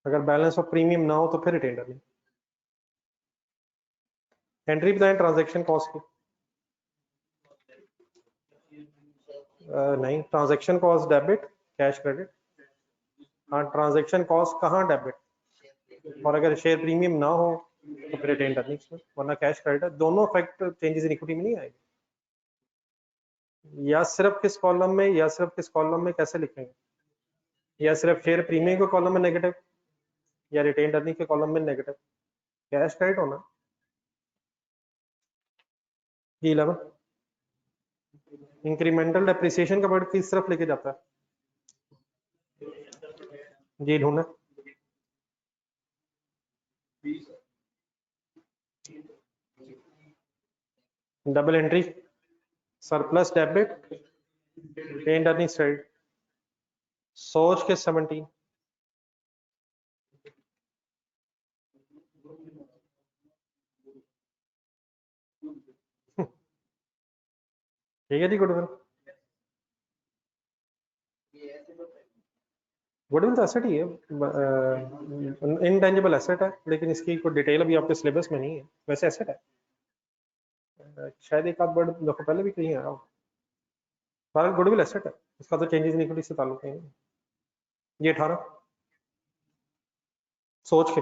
अगर बैलेंस ऑफ प्रीमियम ना हो तो फिर रिटेन्ड अर्निंग। एंट्री बताएं ट्रांजैक्शन कॉस्ट की। नहीं, transaction cost debit, cash credit. हाँ, ट्रांजैक्शन कॉस्ट कहाँ डेबिट, और अगर शेयर प्रीमियम ना हो तो फिर रिटेन्ड अर्निंग्स में, वरना कैश क्रेडिट। दोनों फैक्ट चेंजेस इन इक्विटी में नहीं आएंगे। या सिर्फ किस कॉलम में, या सिर्फ किस कॉलम में कैसे लिखेंगे? या सिर्फ शेयर प्रीमियम के कॉलम में नेगेटिव, या रिटेन्ड अर्निंग के कॉलम में नेगेटिव। कैश क्रेडिट होना जी। 11, इंक्रीमेंटल डेप्रिसिएशन का वर्ड किस तरफ लेके जाता है? जी ढूंढना। Double entry, surplus debit, retained earnings credit, सोच के 17। ठीक है जी, गुडविल। गुडविल तो एसेट ही है, इनटेंजिबल एसेट है, लेकिन इसकी कोई डिटेल अभी आपके सिलेबस में नहीं है। वैसे एसेट है, शायद एक आध वर्ड दफा पहले भी कहीं आया हो। पर गुडविल एसेट है, इसका तो चेंजेस इन इक्विटी से ताल्लुक नहीं है। ये 18 सोच के।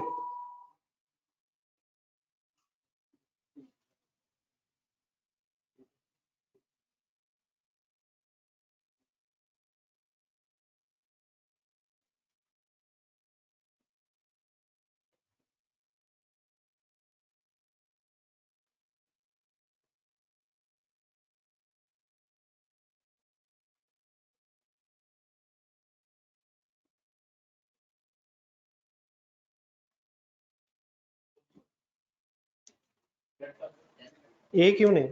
ए क्यों नहीं?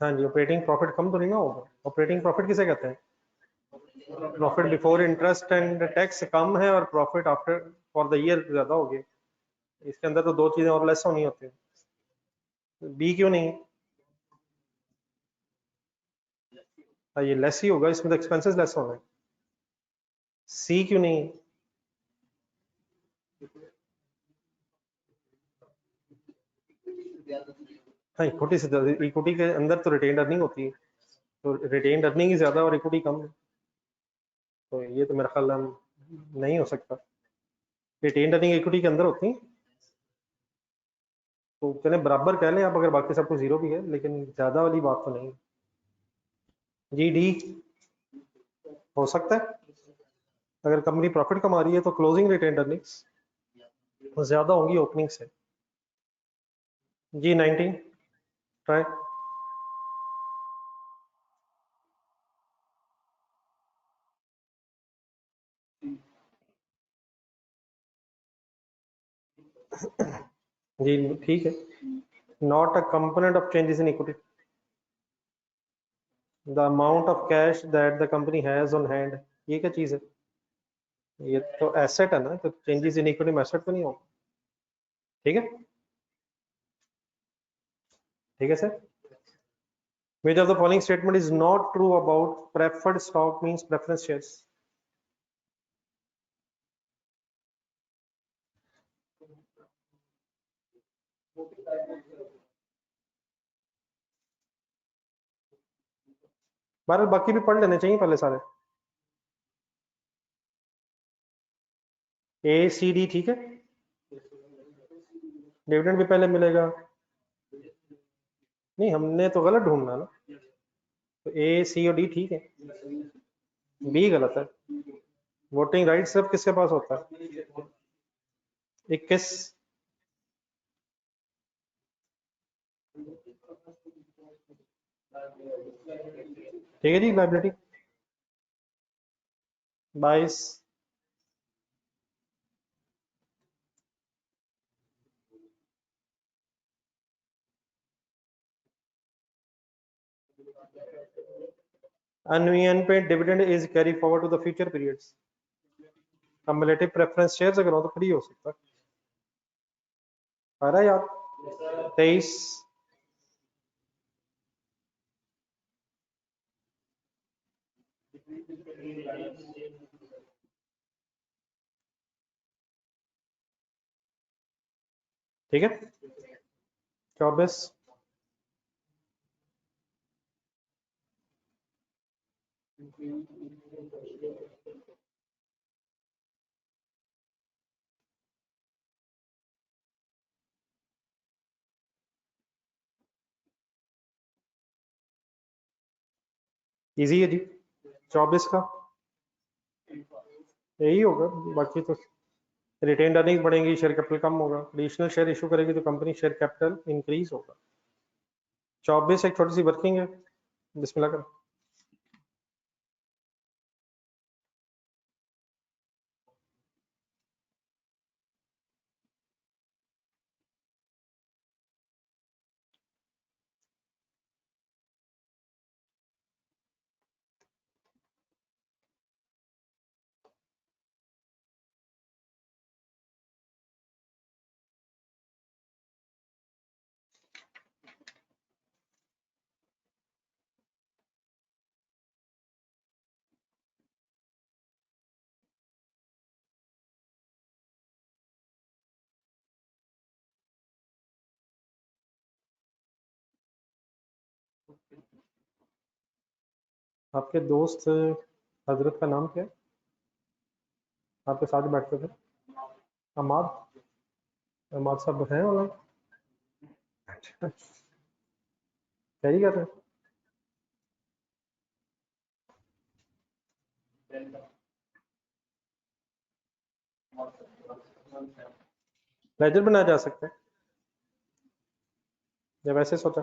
हाँ जी, ऑपरेटिंग प्रॉफिट कम तो नहीं ना होगा। ऑपरेटिंग प्रॉफिट किसे कहते हैं? Profit before interest and tax कम है और profit after for the year ज्यादा हो गया। इसके अंदर तो दो चीजें और लेस होनी होती है। बी क्यों नहीं? हाँ, ये लेस ही होगा, इसमें तो एक्सपेंसेस लेस होना है। सी क्यों नहीं? हाँ, इक्विटी से ज्यादा, इक्विटी के अंदर तो रिटेन्ड अर्निंग होती है, तो रिटेन्ड अर्निंग ही ज्यादा और इक्विटी कम है, तो ये तो मेरा ख्याल नहीं हो सकता। रिटेन्ड अर्निंग इक्विटी के अंदर होती है, तो चले बराबर कह लें आप, अगर बाकी सब कुछ जीरो भी है, लेकिन ज्यादा वाली बात तो नहीं। जी डी हो सकता है, अगर कंपनी प्रॉफिट कमा रही है तो क्लोजिंग रिटेन्ड अर्निंग्स ज्यादा होंगी ओपनिंग से। जी 19 ट्राई। जी ठीक है। Not a component of changes in equity, the amount of cash that the company has on hand, ये क्या चीज है? ये तो एसेट है ना, तो चेंजेस इन इक्विटी में एसेट तो नहीं होगा। ठीक है, ठीक है sir. Which of the following statement is not true about preferred stock means preference shares? बार बाकी भी पढ़ लेने चाहिए पहले सारे। ए सी डी ठीक है, डिविडेंड भी पहले मिलेगा। नहीं, हमने तो गलत ढूंढना ना, तो ए सी और डी ठीक है, बी गलत है। वोटिंग राइट सिर्फ किसके पास होता है? 21। ठीक है जी, लाइबिलिटी 22। अनवियन dividend is carry forward to the future periods. Cumulative preference shares अगर हो तो फ्री हो सकता है। आ रहा है याद? 23। ठीक है, 24। इजी है जी, 24 का यही होगा। बाकी तो रिटेन्ड अर्निंग बढ़ेंगी, शेयर कैपिटल कम होगा, एडिशनल शेयर इशू करेगी तो कंपनी शेयर कैपिटल इंक्रीज होगा। 24 एक छोटी सी वर्किंग है, बिस्मिल्लाह करें। आपके दोस्त हजरत का नाम क्या है? आपके साथ बैठते थे? अमाद? अमाद साहब हैं ऑनलाइन? अच्छा, क्या ही कर रहे हैं? लेजर बनाया जा सकता है या वैसे सोचा?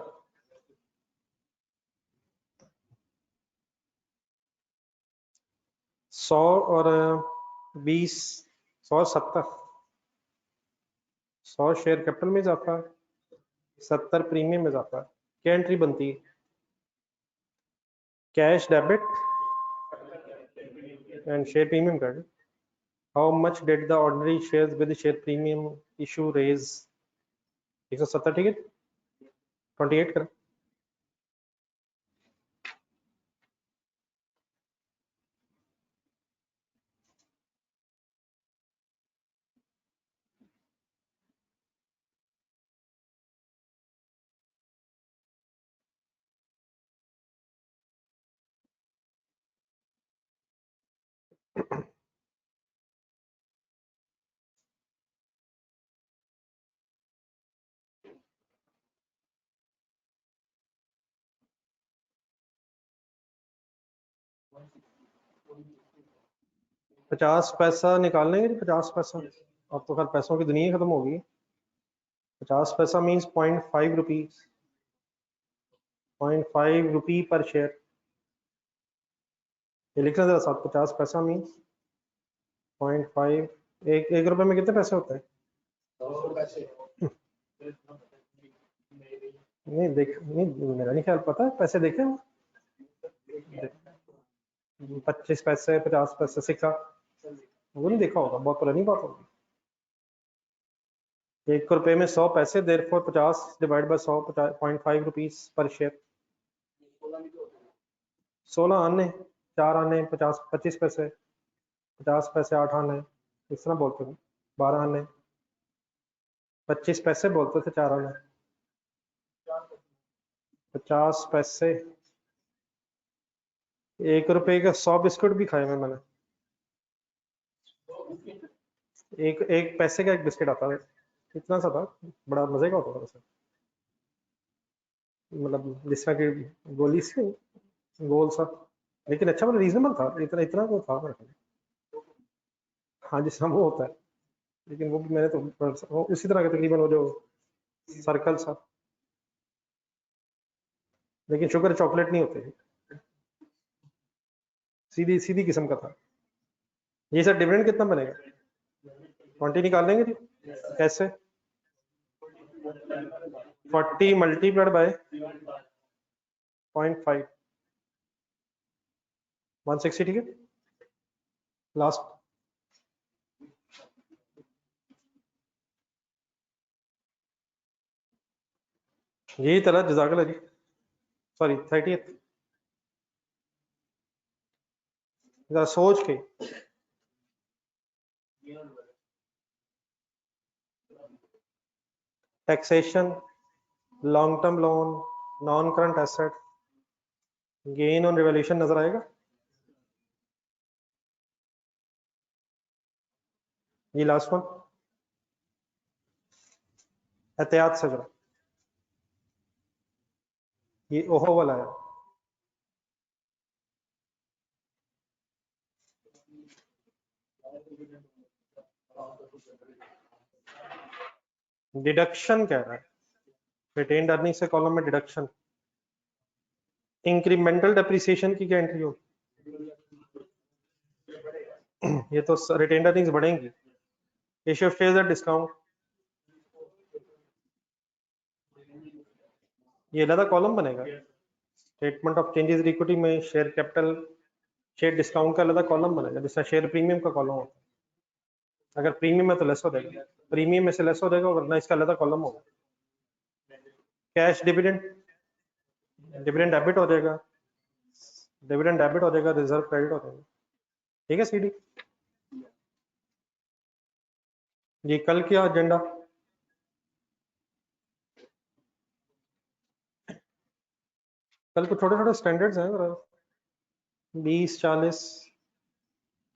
100 और 20, 100 और 70। 100 शेयर कैपिटल में इजाफा है, 70 प्रीमियम में इजाफा है। क्या एंट्री बनती है? Cash debit and share premium credit. How much did the ordinary shares with share premium issue raise? 170, ठीक है, 28 करें। पचास पैसा निकाल लेंगे जी, 50 पैसा। अब तो खैर पैसों की दुनिया खत्म होगी। 50 पैसा मीन्स 0.5 रुपीज, 0.5 रुपी पर शेयर। ये लिखना जरा साथ, 50 पैसा मीन्स 0.5। एक रुपए में कितने पैसे होते हैं? नहीं देख, नहीं मेरा नहीं ख्याल, पता है पैसे देखे हैं? 25 पैसे, 50 पैसे, सिक्का, वो नहीं देखा होगा, बहुत पुरानी बात होगी। 1 रुपए में 100 पैसे, therefore 50 divide by 100, 0.5 rupees per share. 16 आने, 4 आने, 50, 25 पैसे, 50 पैसे 8 आने, इस तरह बोलते थे। 12 आने, 25 पैसे बोलते थे, 4 आने। 50 पैसे, 1 रुपए का 100 बिस्कुट भी खाए हैं मैंने। एक पैसे का एक बिस्किट आता है, इतना सा था, बड़ा मजे का होता था वैसे। मतलब जिस तरह की गोली से, गोल सा, लेकिन अच्छा, मतलब रीजनेबल था, इतना इतना वो था मेरे ख्याल। हाँ जिस तरह वो होता है, लेकिन वो भी मैंने तो वो उसी तरह का तकरीबन, वो जो सर्कल सा, लेकिन शुगर चॉकलेट नहीं होते, सीधी सीधी किस्म का था। ये सर डिविडेंड कितना बनेगा? 20 निकाल लेंगे जी। कैसे? 40 मल्टीप्लाइड बाय 0.5, 160, ठीक है। लास्ट, यही तरह जजाकल्ला जी, सॉरी 30th। जरा सोच के। Taxation, long term loan, non current asset, gain on revaluation नजर आएगा? ये लास्ट वन, एहतियात से जरा, ये ओहो वाला है। डिडक्शन कह रहा है, रिटेन्ड अर्निंग से कॉलम में डिडक्शन। इंक्रीमेंटल डेप्रिसिएशन की क्या एंट्री होगी? ये तो रिटेन्ड अर्निंग्स बढ़ेंगी। Issue of shares at discount, ये अलग कॉलम बनेगा। Statement of changes in equity में शेयर कैपिटल, शेयर डिस्काउंट का अलग कॉलम बनेगा, जिससे शेयर प्रीमियम का कॉलम होता है। अगर प्रीमियम है तो लेस हो जाएगा, प्रीमियम में से लेस हो जाएगा, वरना इसका अलग कॉलम होगा। कैश डिविडेंड, डिविडेंड डेबिट हो जाएगा, डिविडेंड डेबिट हो जाएगा, रिजर्व क्रेडिट हो जाएगा। ठीक है सीडी। ये कल क्या एजेंडा? कल कुछ छोटे छोटे स्टैंडर्ड्स हैं जरा, 20, 40,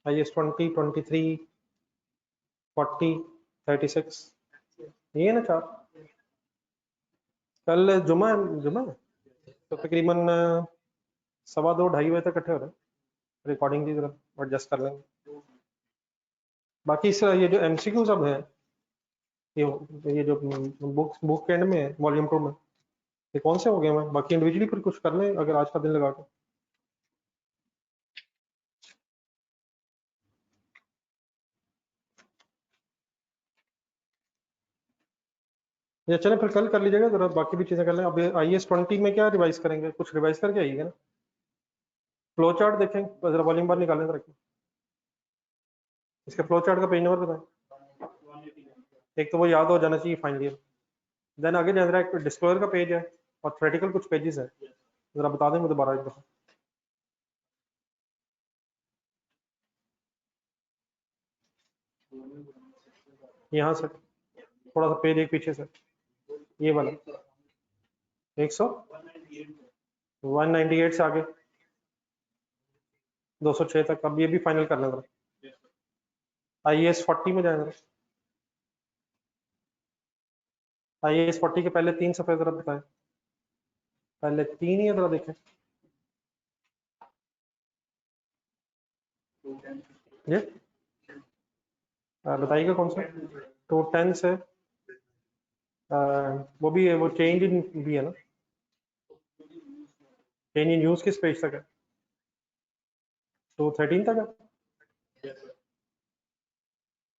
IS 20, 23, 40, 36, ये है ना 4। कल जुमा जुमा है, तो तकरीबन 2:15 2:30 बजे तक इकट्ठे हो रहे हैं। रिकॉर्डिंग की जरा एडजस्ट कर लेंगे। बाकी इस ये जो MCQ सब है, ये जो बुक के एंड में है वॉल्यूम 2 में, ये कौन से हो गए हैं? बाकी इंडिविजुअली फिर कुछ कर लें अगर आज का दिन लगा के। या चलें फिर कल कर लीजिएगा जरा, बाकी भी चीज़ें कर लें। अब IS 20 में क्या रिवाइज करेंगे? कुछ रिवाइज करके आइएगा ना। फ्लो चार्ट देखें जरा, वॉल्यूम बार निकालें जरा, इसके फ्लो चार्ट का पेज नंबर बताएं। एक तो वो याद हो जाना चाहिए फाइनल ईयर। देन आगे जरा एक डिस्क्लोजर का पेज है और थ्योरेटिकल कुछ पेजेस है, जरा बता दें मुझे दोबारा एक दफा। यहाँ से थोड़ा सा पेज एक पीछे से, ये वाला 198 से आगे 206 तक। अब ये भी फाइनल कर लें जरा। IAS 40 में जाए जरा। IAS 40 के पहले 3 सफे जरा बताएं, पहले 3 ही है जरा देखें। ये बताइएगा कौन सा। तो 10 से वो भी है, वो चेंज इन भी है ना, चेंज इन यूज किस पेज तक है? तो 13 तक है।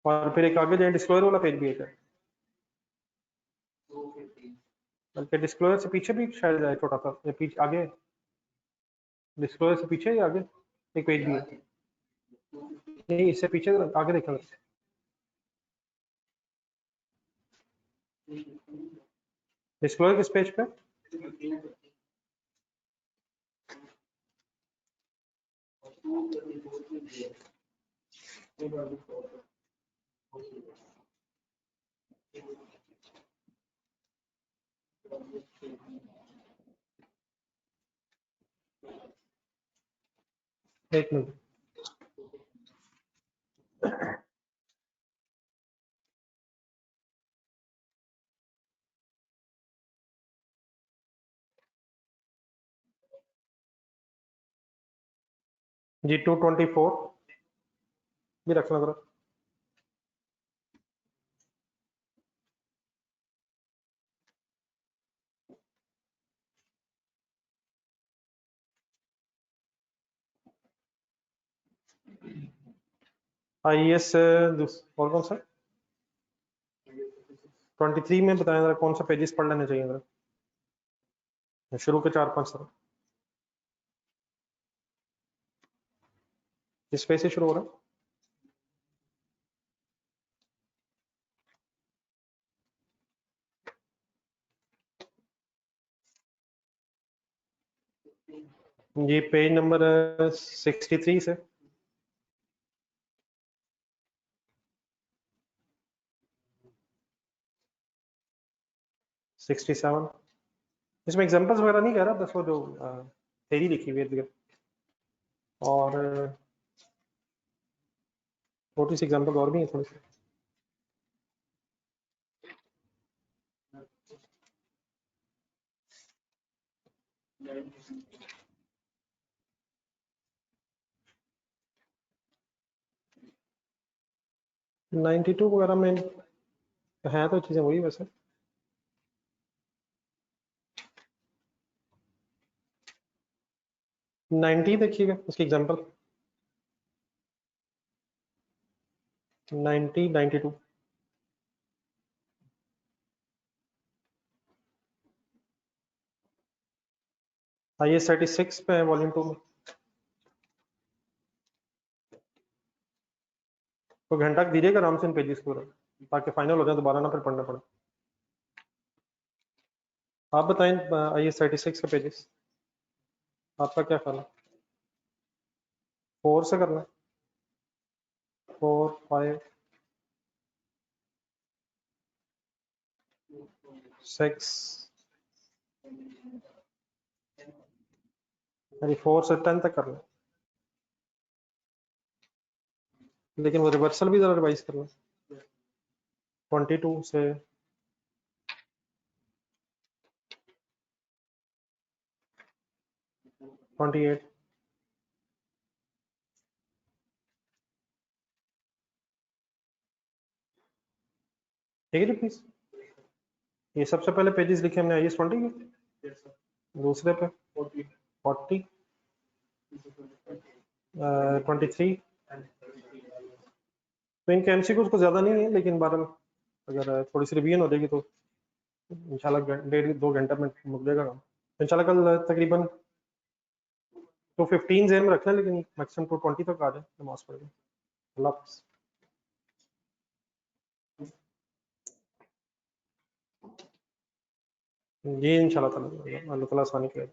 और फिर एक आगे जाए डिस्क्लोजर वाला पेज भी है क्या? बल्कि डिस्क्लोजर से पीछे भी शायद है छोटा सा, या पीछे आगे, डिस्क्लोजर से पीछे या आगे एक पेज भी है? नहीं, इससे पीछे आगे देखा। डिस्क्लोजर किस पेज पे? एक मिनट। जी 224 भी रखना जरा। IAS और कौन सा 23 में बताएं जरा, कौन सा पेजेस पढ़ लेने चाहिए जरा, शुरू के 4-5 सर। किस पेज से शुरू हो रहा है? ये पेज नंबर 63 से 67। इसमें एग्जांपल्स वगैरह नहीं कह रहा, बस वो जो थ्योरी लिखी हुई है और छोटी सी एग्जांपल और भी है थोड़ी सी। नाइन्टी टू वगैरह में है तो चीज़ें वही वैसे। नाइन्टी देखिएगा उसकी एग्जांपल, 90, 92। IAS 36 पे है वॉल्यूम 2 में। तो घंटा दीजिएगा आराम से इन पेजेस को, ताकि फाइनल हो जाए, दोबारा ना फिर पढ़ना पड़े। आप बताएं IAS 36 के पेजेस, आपका क्या ख्याल है? 4 से करना, 4, 5, 6, अरे 4 से 10 तक कर लें, लेकिन वो रिवर्सल भी जरा रिवाइज कर लें। 22 से 28, ठीक है जी प्लीज। ये सबसे पहले पेजेस लिखे हमने IS 20 के, दूसरे पे 40, 23। तो इनके MCQs को ज्यादा नहीं है, लेकिन बहरहाल अगर थोड़ी सी रिवीजन हो जाएगी तो इंशाल्लाह 1.5-2 घंटे में मुक जाएगा काम। इंशाल्लाह कल तकरीबन तो 15 जेन में रखना है, लेकिन मैक्सिमम 220 तक आ जाए नमाज पढ़ के। अल्लाह हाफ़िज़। जी इंशाल्लाह ताला, अल्लाह ताला आसानी करे।